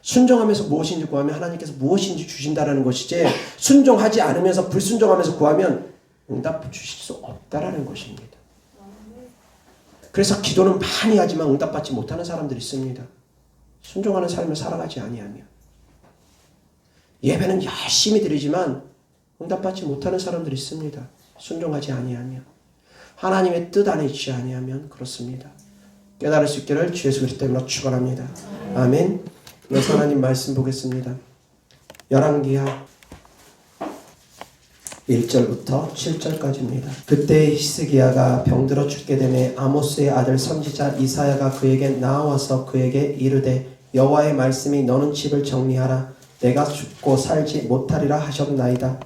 순종하면서 무엇인지 구하면 하나님께서 무엇인지 주신다라는 것이지, 순종하지 않으면서 불순종하면서 구하면 응답 주실 수 없다라는 것입니다. 그래서 기도는 많이 하지만 응답받지 못하는 사람들이 있습니다. 순종하는 삶을 살아가지 아니하며, 예배는 열심히 드리지만 응답받지 못하는 사람들이 있습니다. 순종하지 아니하며, 하나님의 뜻 안에 있지 아니하면 그렇습니다. 깨달을 수 있기를 주 예수 그리스도 이름으로 축원합니다. 아멘. 그래서 하나님 말씀 보겠습니다. 열왕기하 1절부터 7절까지입니다. 그때 히스기야가 병들어 죽게 되매 아모스의 아들 선지자 이사야가 그에게 나와서 그에게 이르되 여호와의 말씀이 너는 집을 정리하라 내가 죽고 살지 못하리라 하셨나이다.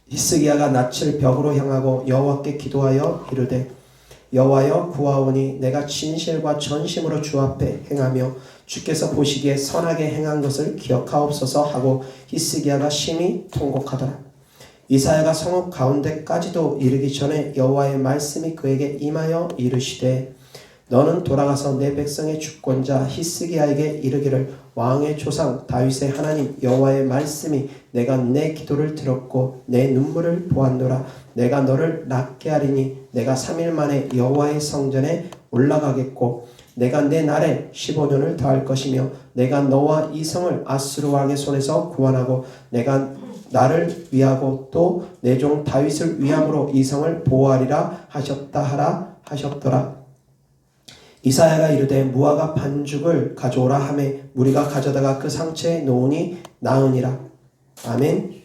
히스기야가 낯을 벽으로 향하고 여호와께 기도하여 이르되 여호와여 구하오니 내가 진실과 전심으로 주 앞에 행하며 주께서 보시기에 선하게 행한 것을 기억하옵소서 하고 히스기야가 심히 통곡하더라. 이사야가 성읍 가운데까지도 이르기 전에 여호와의 말씀이 그에게 임하여 이르시되 너는 돌아가서 내 백성의 주권자 히스기야에게 이르기를 왕의 조상 다윗의 하나님 여호와의 말씀이 내가 내 기도를 들었고 내 눈물을 보았노라. 내가 너를 낫게 하리니 내가 3일 만에 여호와의 성전에 올라가겠고 내가 내 날에 15년을 더할 것이며 내가 너와 이 성을 아수르 왕의 손에서 구원하고 내가 나를 위하고 또 내 종 다윗을 위함으로 이 성을 보호하리라 하셨다 하라 하셨더라. 이사야가 이르되 무화과 반죽을 가져오라 하매 무리가 가져다가 그 상처에 놓으니 나으니라. 아멘.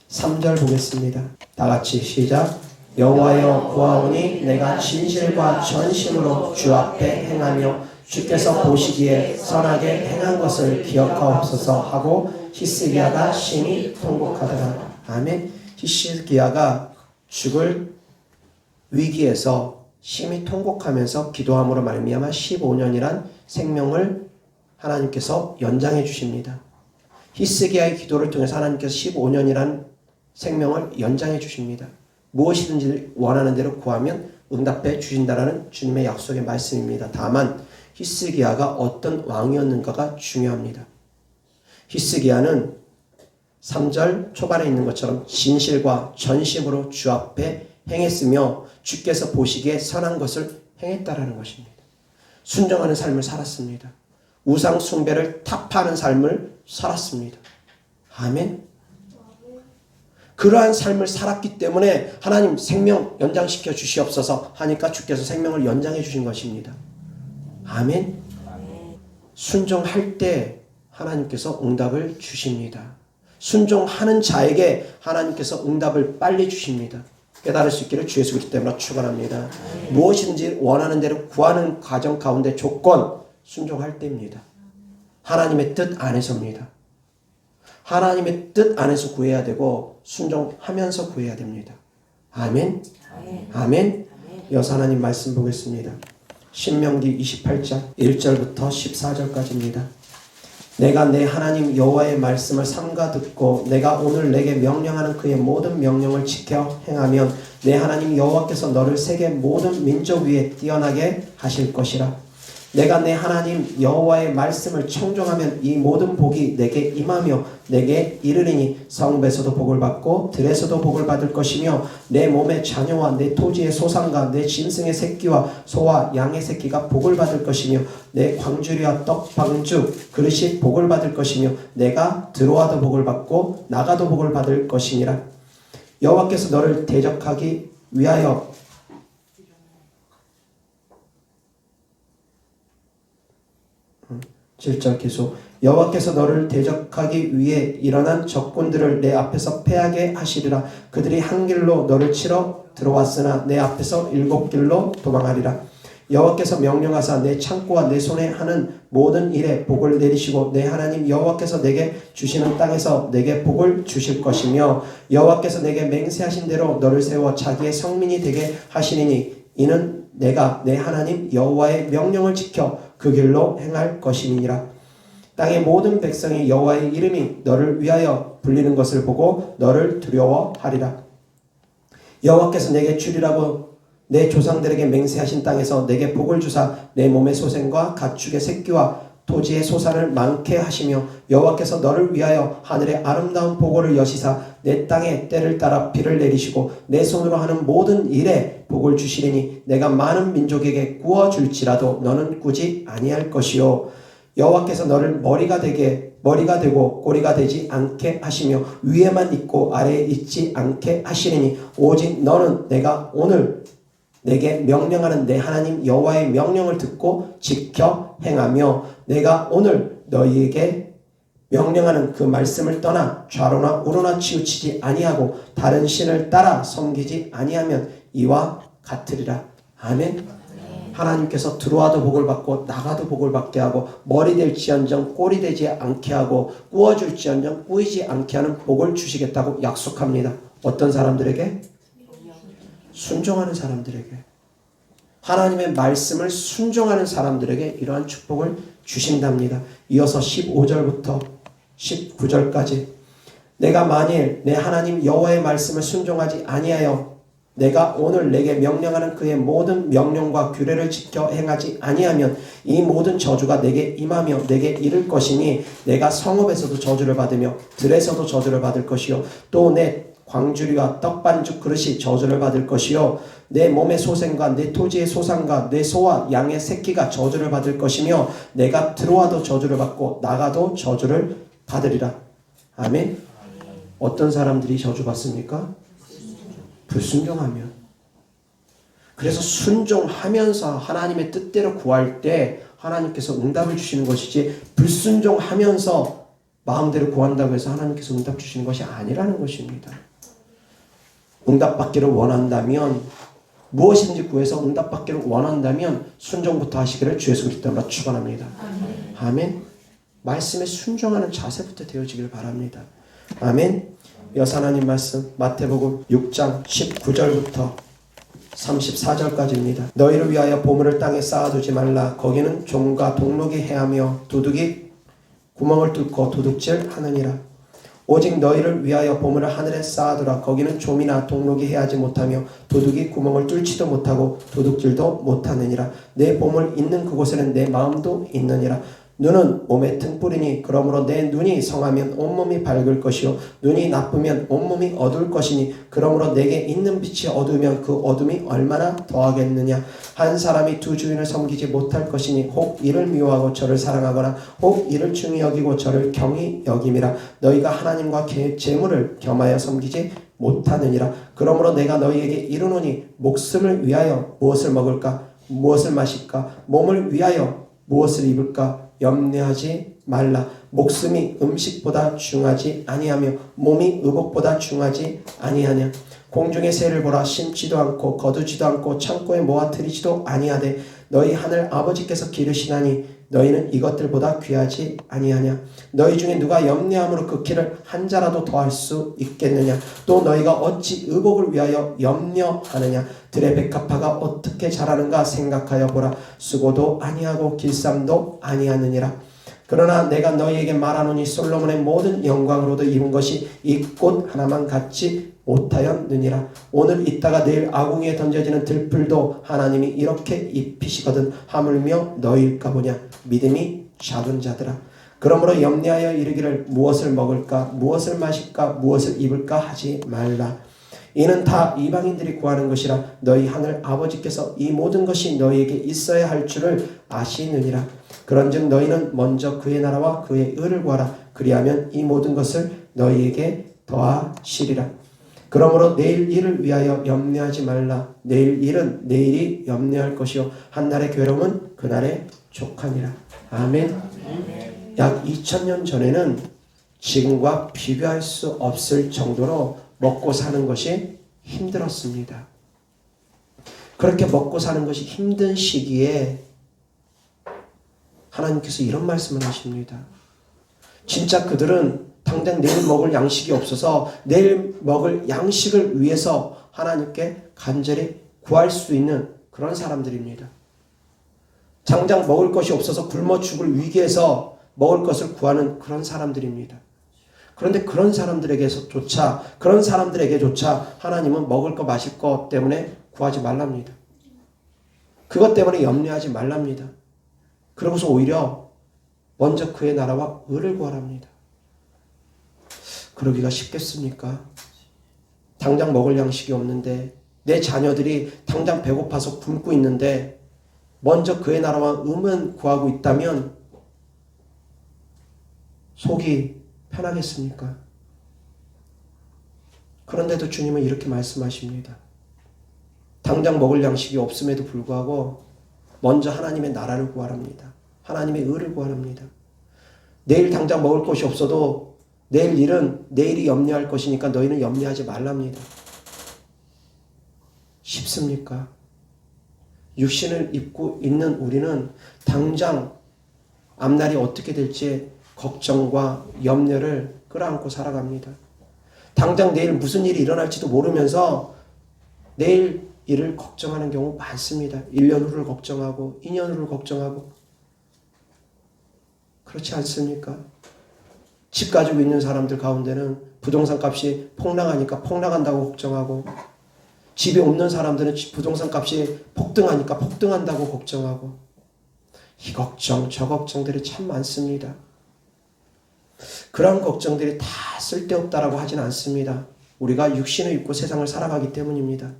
3절 보겠습니다. 다같이 시작. 여호와여 구하오니 내가 진실과 전심으로 주 앞에 행하며 주께서 보시기에 선하게 행한 것을 기억하옵소서 하고 히스기야가 심히 통곡하더라. 아멘. 히스기야가 죽을 위기에서 심히 통곡하면서 기도함으로 말미암아 15년이란 생명을 하나님께서 연장해 주십니다. 히스기야의 기도를 통해서 하나님께서 15년이란 생명을 연장해 주십니다. 무엇이든지 원하는 대로 구하면 응답해 주신다라는 주님의 약속의 말씀입니다. 다만 히스기야가 어떤 왕이었는가가 중요합니다. 히스기야는 3절 초반에 있는 것처럼 진실과 전심으로 주 앞에 행했으며 주께서 보시기에 선한 것을 행했다라는 것입니다. 순종하는 삶을 살았습니다. 우상 숭배를 타파하는 삶을 살았습니다. 아멘. 그러한 삶을 살았기 때문에 하나님 생명 연장시켜 주시옵소서 하니까 주께서 생명을 연장해 주신 것입니다. 아멘. 순종할 때 하나님께서 응답을 주십니다. 순종하는 자에게 하나님께서 응답을 빨리 주십니다. 깨달을 수 있기를 주 예수 그리스도 때문에 축원합니다. 무엇이든지 원하는 대로 구하는 과정 가운데 조건 순종할 때입니다. 하나님의 뜻 안에서입니다. 하나님의 뜻 안에서 구해야 되고 순종하면서 구해야 됩니다. 아멘. 아멘. 여호와 하나님 말씀 보겠습니다. 신명기 28장 1절부터 14절까지입니다. 내가 내 하나님 여호와의 말씀을 삼가 듣고 내가 오늘 내게 명령하는 그의 모든 명령을 지켜 행하면 내 하나님 여호와께서 너를 세계 모든 민족 위에 뛰어나게 하실 것이라. 내가 내 하나님 여호와의 말씀을 청종하면 이 모든 복이 내게 임하며 내게 이르리니 성읍에서도 복을 받고 들에서도 복을 받을 것이며 내 몸의 자녀와 내 토지의 소산과 내 짐승의 새끼와 소와 양의 새끼가 복을 받을 것이며 내 광주리와 떡방주 그릇이 복을 받을 것이며 내가 들어와도 복을 받고 나가도 복을 받을 것이니라. 여호와께서 너를 대적하기 위하여 7절 계속 여호와께서 너를 대적하기 위해 일어난 적군들을 내 앞에서 패하게 하시리라. 그들이 한 길로 너를 치러 들어왔으나 내 앞에서 7길로 도망하리라. 여호와께서 명령하사 내 창고와 내 손에 하는 모든 일에 복을 내리시고 내 하나님 여호와께서 내게 주시는 땅에서 내게 복을 주실 것이며 여호와께서 내게 맹세하신 대로 너를 세워 자기의 성민이 되게 하시리니 이는 내가 내 하나님 여호와의 명령을 지켜 그 길로 행할 것이니라. 땅의 모든 백성이 여호와의 이름이 너를 위하여 불리는 것을 보고 너를 두려워하리라. 여호와께서 내게 주리라고 내 조상들에게 맹세하신 땅에서 내게 복을 주사 내 몸의 소생과 가축의 새끼와 토지의 소산을 많게 하시며 여호와께서 너를 위하여 하늘의 아름다운 보고를 여시사 내 땅에 때를 따라 비를 내리시고 내 손으로 하는 모든 일에 복을 주시리니 내가 많은 민족에게 구워줄지라도 너는 꾸지 아니할 것이요 여호와께서 너를 머리가 되고 꼬리가 되지 않게 하시며 위에만 있고 아래에 있지 않게 하시리니 오직 너는 내가 오늘 내게 명령하는 내 하나님 여호와의 명령을 듣고 지켜 행하며 내가 오늘 너희에게 명령하는 그 말씀을 떠나 좌로나 우로나 치우치지 아니하고 다른 신을 따라 섬기지 아니하면 이와 같으리라. 아멘. 하나님께서 들어와도 복을 받고 나가도 복을 받게 하고 머리 될지언정 꼴이 되지 않게 하고 꾸어줄지언정 꾸이지 않게 하는 복을 주시겠다고 약속합니다. 어떤 사람들에게? 순종하는 사람들에게. 하나님의 말씀을 순종하는 사람들에게 이러한 축복을 주신답니다. 이어서 15절부터 19절까지 내가 만일 내 하나님 여호와의 말씀을 순종하지 아니하여 내가 오늘 내게 명령하는 그의 모든 명령과 규례를 지켜 행하지 아니하면 이 모든 저주가 내게 임하며 내게 이를 것이니 내가 성읍에서도 저주를 받으며 들에서도 저주를 받을 것이요 또 내 광주리와 떡반죽 그릇이 저주를 받을 것이요 내 몸의 소생과 내 토지의 소산과 내 소와 양의 새끼가 저주를 받을 것이며 내가 들어와도 저주를 받고 나가도 저주를 받으리라. 아멘. 어떤 사람들이 저주받습니까? 불순종하면. 그래서 순종하면서 하나님의 뜻대로 구할 때 하나님께서 응답을 주시는 것이지 불순종하면서 마음대로 구한다고 해서 하나님께서 응답 주시는 것이 아니라는 것입니다. 응답받기를 원한다면 무엇이든지 구해서 응답받기를 원한다면 순종부터 하시기를 주 예수 그리스도로 축원합니다. 아멘. 말씀에 순종하는 자세부터 되어지길 바랍니다. 아멘. 여호와 하나님 말씀 마태복음 6장 19절부터 34절까지입니다. 너희를 위하여 보물을 땅에 쌓아두지 말라. 거기는 종과 동록이 해하며 도둑이 구멍을 뚫고 도둑질 하느니라. 오직 너희를 위하여 보물을 하늘에 쌓아두라. 거기는 좀이나 동록이 해하지 못하며 도둑이 구멍을 뚫지도 못하고 도둑질도 못하느니라. 내 보물 있는 그곳에는 내 마음도 있느니라. 눈은 몸의 등불이니 그러므로 내 눈이 성하면 온몸이 밝을 것이요 눈이 나쁘면 온몸이 어두울 것이니 그러므로 내게 있는 빛이 어두우면 그 어둠이 얼마나 더하겠느냐. 한 사람이 두 주인을 섬기지 못할 것이니 혹 이를 미워하고 저를 사랑하거나 혹 이를 중히 여기고 저를 경히 여김이라. 너희가 하나님과 재물을 겸하여 섬기지 못하느니라. 그러므로 내가 너희에게 이르노니 목숨을 위하여 무엇을 먹을까 무엇을 마실까 몸을 위하여 무엇을 입을까 염려하지 말라. 목숨이 음식보다 중하지 아니하며 몸이 의복보다 중하지 아니하냐. 공중의 새를 보라. 심지도 않고 거두지도 않고 창고에 모아 들이지도 아니하되 너희 하늘 아버지께서 기르시나니 너희는 이것들보다 귀하지 아니하냐. 너희 중에 누가 염려함으로 그 키를 한 자라도 더할 수 있겠느냐. 또 너희가 어찌 의복을 위하여 염려하느냐. 들의 백합화가 어떻게 자라는가 생각하여 보라. 수고도 아니하고 길쌈도 아니하느니라. 그러나 내가 너희에게 말하노니 솔로몬의 모든 영광으로도 입은 것이 이 꽃 하나만 갖지 못하였느니라. 오늘 있다가 내일 아궁이에 던져지는 들풀도 하나님이 이렇게 입히시거든 하물며 너희일까 보냐. 믿음이 작은 자들아. 그러므로 염려하여 이르기를 무엇을 먹을까 무엇을 마실까 무엇을 입을까 하지 말라. 이는 다 이방인들이 구하는 것이라. 너희 하늘 아버지께서 이 모든 것이 너희에게 있어야 할 줄을 아시느니라. 그런즉 너희는 먼저 그의 나라와 그의 의를 구하라. 그리하면 이 모든 것을 너희에게 더하시리라. 그러므로 내일 일을 위하여 염려하지 말라. 내일 일은 내일이 염려할 것이요 한날의 괴로움은 그날의 족함이라. 아멘. 약 2000년 전에는 지금과 비교할 수 없을 정도로 먹고 사는 것이 힘들었습니다. 그렇게 먹고 사는 것이 힘든 시기에 하나님께서 이런 말씀을 하십니다. 진짜 그들은 당장 내일 먹을 양식이 없어서 내일 먹을 양식을 위해서 하나님께 간절히 구할 수 있는 그런 사람들입니다. 당장 먹을 것이 없어서 굶어 죽을 위기에서 먹을 것을 구하는 그런 사람들입니다. 그런데 그런 사람들에게조차 하나님은 먹을 거 마실 것 때문에 구하지 말랍니다. 그것 때문에 염려하지 말랍니다. 그러고서 오히려 먼저 그의 나라와 의를 구하랍니다. 그러기가 쉽겠습니까? 당장 먹을 양식이 없는데 내 자녀들이 당장 배고파서 굶고 있는데 먼저 그의 나라와 의만 구하고 있다면 속이 편하겠습니까? 그런데도 주님은 이렇게 말씀하십니다. 당장 먹을 양식이 없음에도 불구하고 먼저 하나님의 나라를 구하랍니다. 하나님의 의를 구하랍니다. 내일 당장 먹을 것이 없어도 내일 일은 내일이 염려할 것이니까 너희는 염려하지 말랍니다. 쉽습니까? 육신을 입고 있는 우리는 당장 앞날이 어떻게 될지 걱정과 염려를 끌어안고 살아갑니다. 당장 내일 무슨 일이 일어날지도 모르면서 내일 일을 걱정하는 경우 많습니다. 1년 후를 걱정하고 2년 후를 걱정하고 그렇지 않습니까? 집 가지고 있는 사람들 가운데는 부동산 값이 폭락하니까 폭락한다고 걱정하고 집이 없는 사람들은 부동산 값이 폭등하니까 폭등한다고 걱정하고 이 걱정 저 걱정들이 참 많습니다. 그런 걱정들이 다 쓸데없다라고 하진 않습니다. 우리가 육신을 입고 세상을 살아가기 때문입니다.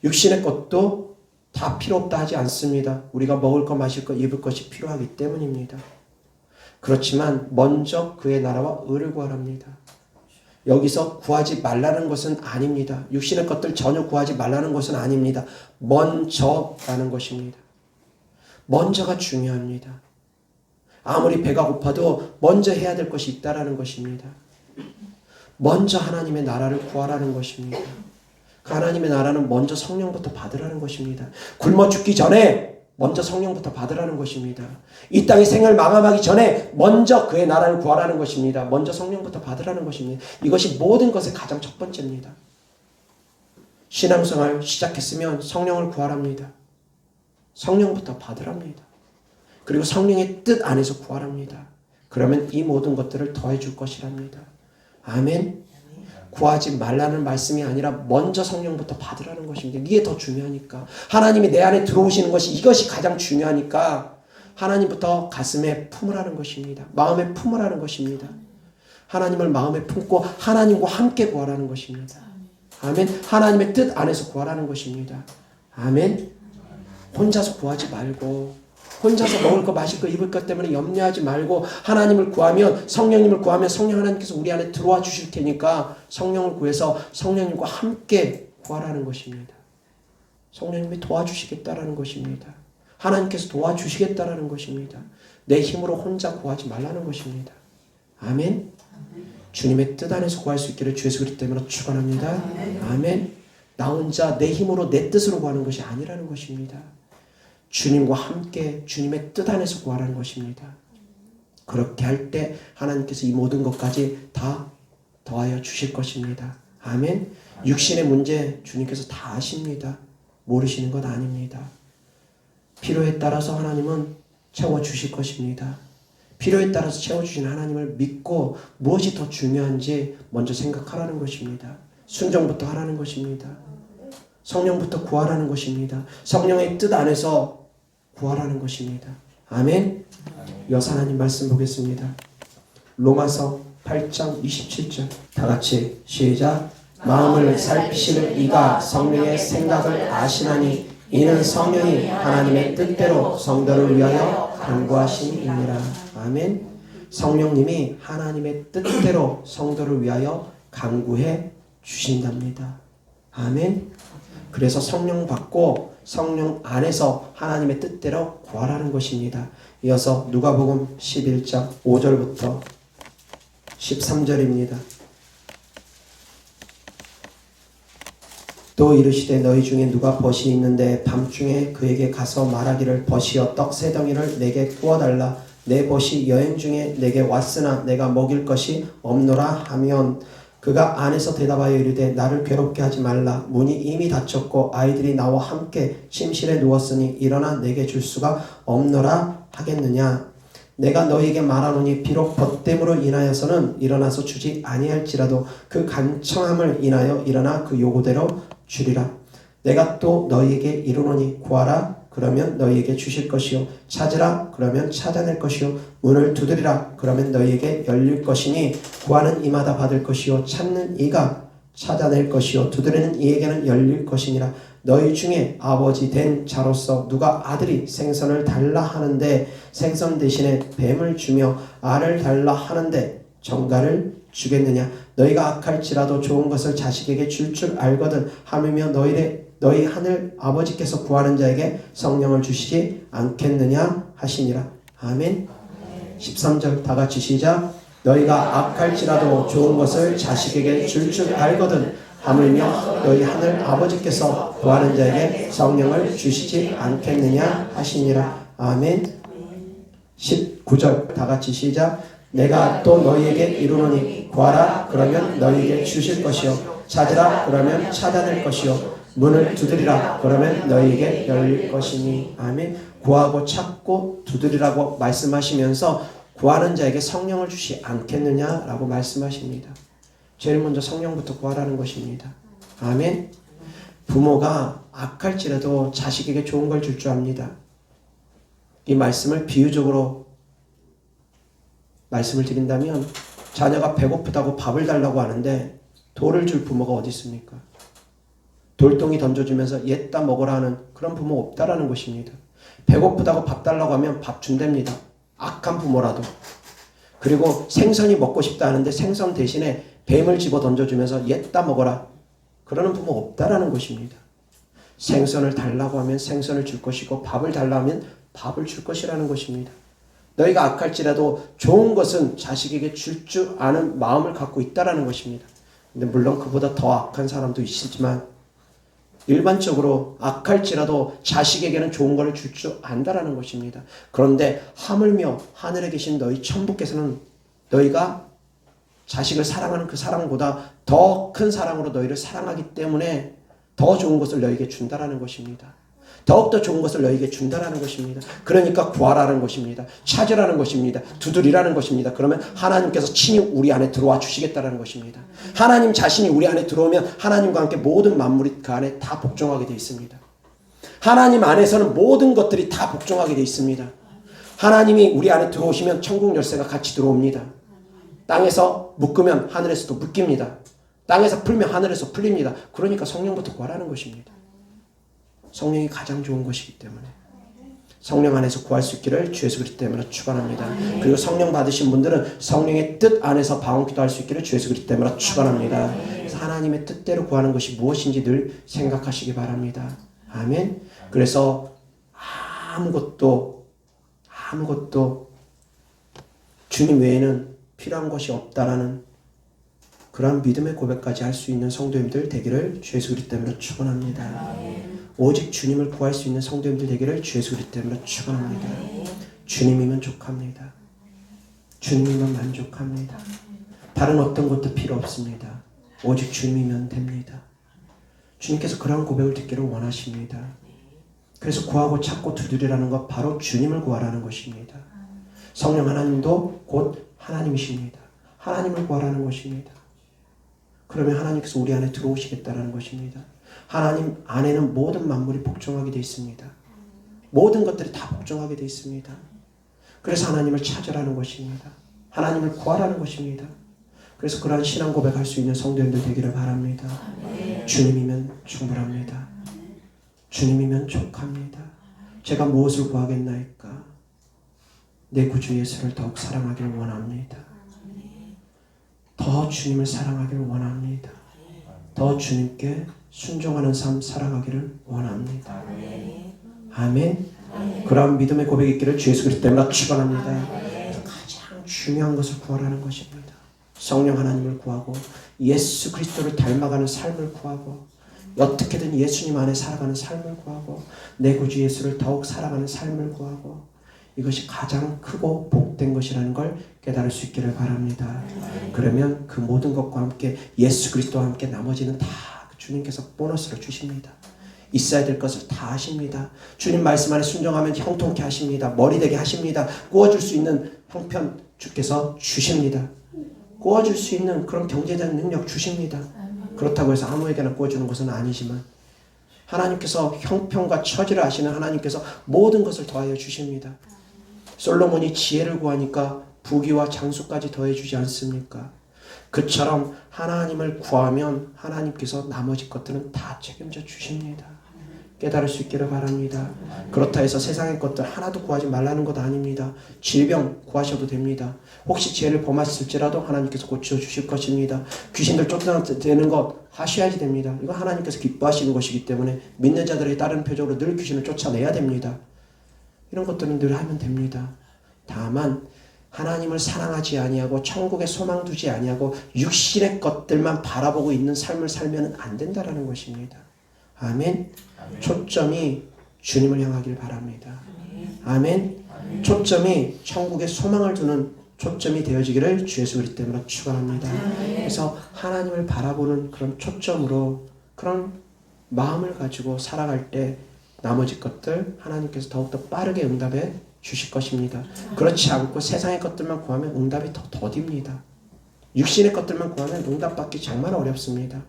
육신의 것도 다 필요 없다 하지 않습니다. 우리가 먹을 것, 마실 것, 입을 것이 필요하기 때문입니다. 그렇지만 먼저 그의 나라와 의를 구하랍니다. 여기서 구하지 말라는 것은 아닙니다. 육신의 것들 전혀 구하지 말라는 것은 아닙니다. 먼저라는 것입니다. 먼저가 중요합니다. 아무리 배가 고파도 먼저 해야 될 것이 있다라는 것입니다. 먼저 하나님의 나라를 구하라는 것입니다. 그 하나님의 나라는 먼저 성령부터 받으라는 것입니다. 굶어 죽기 전에 먼저 성령부터 받으라는 것입니다. 이 땅의 생을 마감하기 전에 먼저 그의 나라를 구하라는 것입니다. 먼저 성령부터 받으라는 것입니다. 이것이 모든 것의 가장 첫 번째입니다. 신앙생활 시작했으면 성령을 구하랍니다. 성령부터 받으랍니다. 그리고 성령의 뜻 안에서 구하랍니다. 그러면 이 모든 것들을 더해 줄 것이랍니다. 아멘. 구하지 말라는 말씀이 아니라 먼저 성령부터 받으라는 것입니다. 이게 더 중요하니까. 하나님이 내 안에 들어오시는 것이 이것이 가장 중요하니까 하나님부터 가슴에 품으라는 것입니다. 마음에 품으라는 것입니다. 하나님을 마음에 품고 하나님과 함께 구하라는 것입니다. 아멘. 하나님의 뜻 안에서 구하라는 것입니다. 아멘. 혼자서 구하지 말고 혼자서 먹을 거 마실 거 입을 것 때문에 염려하지 말고 하나님을 구하면 성령님을 구하면 성령 하나님께서 우리 안에 들어와 주실 테니까 성령을 구해서 성령님과 함께 구하라는 것입니다. 성령님이 도와주시겠다라는 것입니다. 하나님께서 도와주시겠다라는 것입니다. 내 힘으로 혼자 구하지 말라는 것입니다. 아멘. 주님의 뜻 안에서 구할 수 있기를 주 예수 그리스도 때문에 축원합니다. 아멘. 나 혼자 내 힘으로 내 뜻으로 구하는 것이 아니라는 것입니다. 주님과 함께 주님의 뜻 안에서 구하라는 것입니다. 그렇게 할 때 하나님께서 이 모든 것까지 다 더하여 주실 것입니다. 아멘. 육신의 문제 주님께서 다 아십니다. 모르시는 것 아닙니다. 필요에 따라서 하나님은 채워주실 것입니다. 필요에 따라서 채워주신 하나님을 믿고 무엇이 더 중요한지 먼저 생각하라는 것입니다. 순종부터 하라는 것입니다. 성령부터 구하라는 것입니다. 성령의 뜻 안에서 구하라는 것입니다. 아멘. 여사 하나님 말씀 보겠습니다. 로마서 8장 27절 다 같이 시작. 마음을 살피시는 이가 성령의 생각을 아시나니 이는 성령이 하나님의 뜻대로 성도를 위하여 간구하심이니라. 아멘. 성령님이 하나님의 뜻대로 성도를 위하여 간구해 주신답니다. 아멘. 그래서 성령 받고 성령 안에서 하나님의 뜻대로 구하라는 것입니다. 이어서 누가복음 11장 5절부터 13절입니다. 또 이르시되 너희 중에 누가 벗이 있는데 밤중에 그에게 가서 말하기를 벗이여 떡 세 덩이를 내게 구워달라. 내 벗이 여행 중에 내게 왔으나 내가 먹일 것이 없노라 하면 그가 안에서 대답하여 이르되 나를 괴롭게 하지 말라. 문이 이미 닫혔고 아이들이 나와 함께 침실에 누웠으니 일어나 내게 줄 수가 없노라 하겠느냐. 내가 너희에게 말하노니 비록 벗됨으로 인하여서는 일어나서 주지 아니할지라도 그 간청함을 인하여 일어나 그 요구대로 주리라. 내가 또 너희에게 이르노니 구하라 그러면 너희에게 주실 것이요 찾으라 그러면 찾아낼 것이요 문을 두드리라 그러면 너희에게 열릴 것이니 구하는 이마다 받을 것이요 찾는 이가 찾아낼 것이요 두드리는 이에게는 열릴 것이니라. 너희 중에 아버지 된 자로서 누가 아들이 생선을 달라 하는데 생선 대신에 뱀을 주며 알을 달라 하는데 정갈을 주겠느냐. 너희가 악할지라도 좋은 것을 자식에게 줄 줄 알거든 하물며 너희 하늘 아버지께서 구하는 자에게 성령을 주시지 않겠느냐 하시니라. 아멘. 13절 다 같이 시작. 너희가 악할지라도 좋은 것을 자식에게 줄 줄 알거든 하물며 너희 하늘 아버지께서 구하는 자에게 성령을 주시지 않겠느냐 하시니라. 아멘. 19절 다 같이 시작. 내가 또 너희에게 이르노니 구하라 그러면 너희에게 주실 것이요 찾으라 그러면 찾아낼 것이요 문을 두드리라 그러면 너희에게 열릴 것이니. 아멘. 구하고 찾고 두드리라고 말씀하시면서 구하는 자에게 성령을 주시 않겠느냐라고 말씀하십니다. 제일 먼저 성령부터 구하라는 것입니다. 아멘. 부모가 악할지라도 자식에게 좋은 걸 줄 줄 압니다. 이 말씀을 비유적으로 말씀을 드린다면 자녀가 배고프다고 밥을 달라고 하는데 돌을 줄 부모가 어디 있습니까? 돌덩이 던져주면서 얘따 먹으라 하는 그런 부모 없다라는 것입니다. 배고프다고 밥 달라고 하면 밥 준답니다. 악한 부모라도. 그리고 생선이 먹고 싶다 하는데 생선 대신에 뱀을 집어 던져주면서 얘따 먹어라 그러는 부모 없다라는 것입니다. 생선을 달라고 하면 생선을 줄 것이고 밥을 달라고 하면 밥을 줄 것이라는 것입니다. 너희가 악할지라도 좋은 것은 자식에게 줄 줄 아는 마음을 갖고 있다라는 것입니다. 근데 물론 그보다 더 악한 사람도 있지만 일반적으로 악할지라도 자식에게는 좋은 것을 줄 줄 안다라는 것입니다. 그런데 하물며 하늘에 계신 너희 천부께서는 너희가 자식을 사랑하는 그 사랑보다 더 큰 사랑으로 너희를 사랑하기 때문에 더 좋은 것을 너희에게 준다라는 것입니다. 더욱더 좋은 것을 너희에게 준다라는 것입니다. 그러니까 구하라는 것입니다. 찾으라는 것입니다. 두드리라는 것입니다. 그러면 하나님께서 친히 우리 안에 들어와 주시겠다라는 것입니다. 하나님 자신이 우리 안에 들어오면 하나님과 함께 모든 만물이 그 안에 다 복종하게 되어 있습니다. 하나님 안에서는 모든 것들이 다 복종하게 되어 있습니다. 하나님이 우리 안에 들어오시면 천국 열쇠가 같이 들어옵니다. 땅에서 묶으면 하늘에서도 묶입니다. 땅에서 풀면 하늘에서 풀립니다. 그러니까 성령부터 구하라는 것입니다. 성령이 가장 좋은 것이기 때문에 성령 안에서 구할 수 있기를 주 예수 그리스도 때문에 축원합니다. 그리고 성령 받으신 분들은 성령의 뜻 안에서 방언기도 할 수 있기를 주 예수 그리스도 때문에 축원합니다. 그래서 하나님의 뜻대로 구하는 것이 무엇인지 늘 생각하시기 바랍니다. 아멘. 그래서 아무것도 주님 외에는 필요한 것이 없다라는 그러한 믿음의 고백까지 할 수 있는 성도님들 되기를 주 예수 그리스도 때문에 축원합니다. 오직 주님을 구할 수 있는 성도님들 되기를 주 예수 그리스도 때문에 축원합니다. 주님이면 족합니다. 주님이면 만족합니다. 다른 어떤 것도 필요 없습니다. 오직 주님이면 됩니다. 주님께서 그러한 고백을 듣기를 원하십니다. 그래서 구하고 찾고 두드리라는 것 바로 주님을 구하라는 것입니다. 성령 하나님도 곧 하나님이십니다. 하나님을 구하라는 것입니다. 그러면 하나님께서 우리 안에 들어오시겠다라는 것입니다. 하나님 안에는 모든 만물이 복종하게 되어 있습니다. 모든 것들이 다 복종하게 되어 있습니다. 그래서 하나님을 찾으라는 것입니다. 하나님을 구하라는 것입니다. 그래서 그러한 신앙 고백할 수 있는 성도님들 되기를 바랍니다. 주님이면 충분합니다. 주님이면 족합니다. 제가 무엇을 구하겠나이까? 내 구주 예수를 더욱 사랑하기를 원합니다. 더 주님을 사랑하기를 원합니다. 더 주님께 순종하는 삶 살아가기를 원합니다. 아멘. 그러한 믿음의 고백이 있기를 주 예수 그리스도 때문에 축원합니다. 가장 중요한 것을 구하라는 것입니다. 성령 하나님을 구하고 예수 그리스도를 닮아가는 삶을 구하고 어떻게든 예수님 안에 살아가는 삶을 구하고 내 구주 예수를 더욱 살아가는 삶을 구하고 이것이 가장 크고 복된 것이라는 걸 깨달을 수 있기를 바랍니다. 그러면 그 모든 것과 함께 예수 그리스도와 함께 나머지는 다 주님께서 보너스로 주십니다. 있어야 될 것을 다 하십니다. 주님 말씀 안에 순종하면 형통케 하십니다. 머리 되게 하십니다. 구워줄 수 있는 형편 주께서 주십니다. 구워줄 수 있는 그런 경제적 능력 주십니다. 그렇다고 해서 아무에게나 구워주는 것은 아니지만 하나님께서 형편과 처지를 아시는 하나님께서 모든 것을 더하여 주십니다. 솔로몬이 지혜를 구하니까 부귀와 장수까지 더해주지 않습니까? 그처럼 하나님을 구하면 하나님께서 나머지 것들은 다 책임져 주십니다. 깨달을 수 있기를 바랍니다. 그렇다 해서 세상의 것들 하나도 구하지 말라는 것 아닙니다. 질병 구하셔도 됩니다. 혹시 죄를 범하실지라도 하나님께서 고쳐주실 것입니다. 귀신들 쫓아내는 것 하셔야지 됩니다. 이건 하나님께서 기뻐하시는 것이기 때문에 믿는 자들에게 따르는 표적으로 늘 귀신을 쫓아내야 됩니다. 이런 것들은 늘 하면 됩니다. 다만 하나님을 사랑하지 아니하고 천국에 소망 두지 아니하고 육신의 것들만 바라보고 있는 삶을 살면 안 된다라는 것입니다. 아멘. 초점이 주님을 향하길 바랍니다. 아멘. 초점이 천국에 소망을 두는 초점이 되어지기를 주 예수 그리스도 이름으로 축원합니다. 그래서 하나님을 바라보는 그런 초점으로 그런 마음을 가지고 살아갈 때 나머지 것들 하나님께서 더욱더 빠르게 응답해 주실 것입니다. 그렇지 않고 세상의 것들만 구하면 응답이 더 더딥니다. 육신의 것들만 구하면 응답받기 정말 어렵습니다.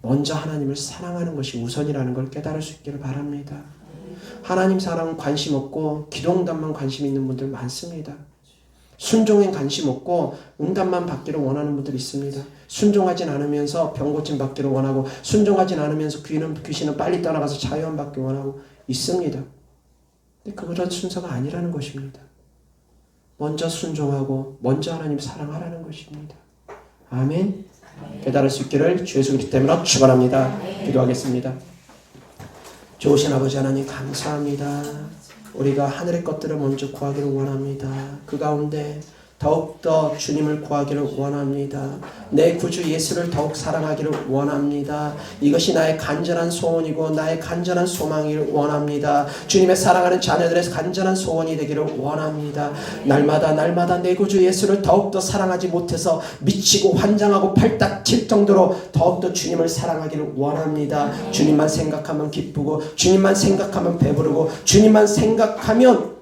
먼저 하나님을 사랑하는 것이 우선이라는 걸 깨달을 수 있기를 바랍니다. 하나님 사랑은 관심 없고 기도 응답만 관심 있는 분들 많습니다. 순종엔 관심 없고 응답만 받기를 원하는 분들이 있습니다. 순종하진 않으면서 병고침 받기를 원하고 순종하진 않으면서 귀신은 빨리 떠나가서 자유함 받기 원하고 있습니다. 근데 그런 순서가 아니라는 것입니다. 먼저 순종하고 먼저 하나님 사랑하라는 것입니다. 아멘. 깨달을 수 있기를 주 예수 그리스도 이름으로 축원합니다. 기도하겠습니다. 좋으신 아버지 하나님 감사합니다. 우리가 하늘의 것들을 먼저 구하기를 원합니다. 그 가운데 더욱더 주님을 구하기를 원합니다. 내 구주 예수를 더욱 사랑하기를 원합니다. 이것이 나의 간절한 소원이고 나의 간절한 소망이길 원합니다. 주님의 사랑하는 자녀들의 간절한 소원이 되기를 원합니다. 날마다 내 구주 예수를 더욱더 사랑하지 못해서 미치고 환장하고 팔딱 칠 정도로 더욱더 주님을 사랑하기를 원합니다. 주님만 생각하면 기쁘고 주님만 생각하면 배부르고 주님만 생각하면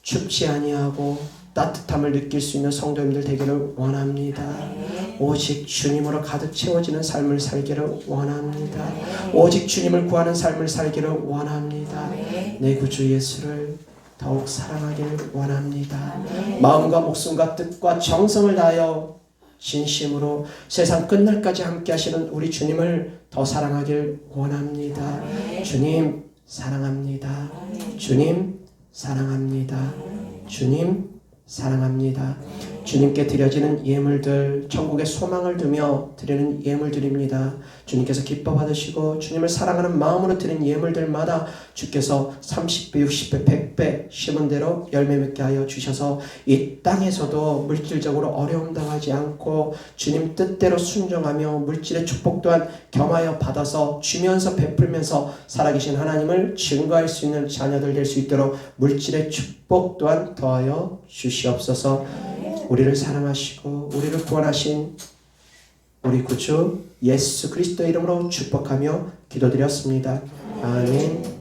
춥지 아니하고 따뜻함을 느낄 수 있는 성도님들 되기를 원합니다. 오직 주님으로 가득 채워지는 삶을 살기를 원합니다. 오직 주님을 구하는 삶을 살기를 원합니다. 내 구주 예수를 더욱 사랑하기를 원합니다. 마음과 목숨과 뜻과 정성을 다하여 진심으로 세상 끝날까지 함께 하시는 우리 주님을 더 사랑하길 원합니다. 주님 사랑합니다. 주님 사랑합니다. 주님 사랑합니다. 주님께 드려지는 예물들 천국의 소망을 두며 드리는 예물들입니다. 주님께서 기뻐 받으시고 주님을 사랑하는 마음으로 드린 예물들마다 주께서 30배, 60배, 100배 심은 대로 열매 맺게 하여 주셔서 이 땅에서도 물질적으로 어려움 당하지 않고 주님 뜻대로 순종하며 물질의 축복 또한 겸하여 받아서 주면서 베풀면서 살아계신 하나님을 증거할 수 있는 자녀들 될 수 있도록 물질의 축복 또한 더하여 주시옵소서. 우리를 사랑하시고 우리를 구원하신 우리 구주 예수 그리스도 이름으로 축복하며 기도드렸습니다. 아멘.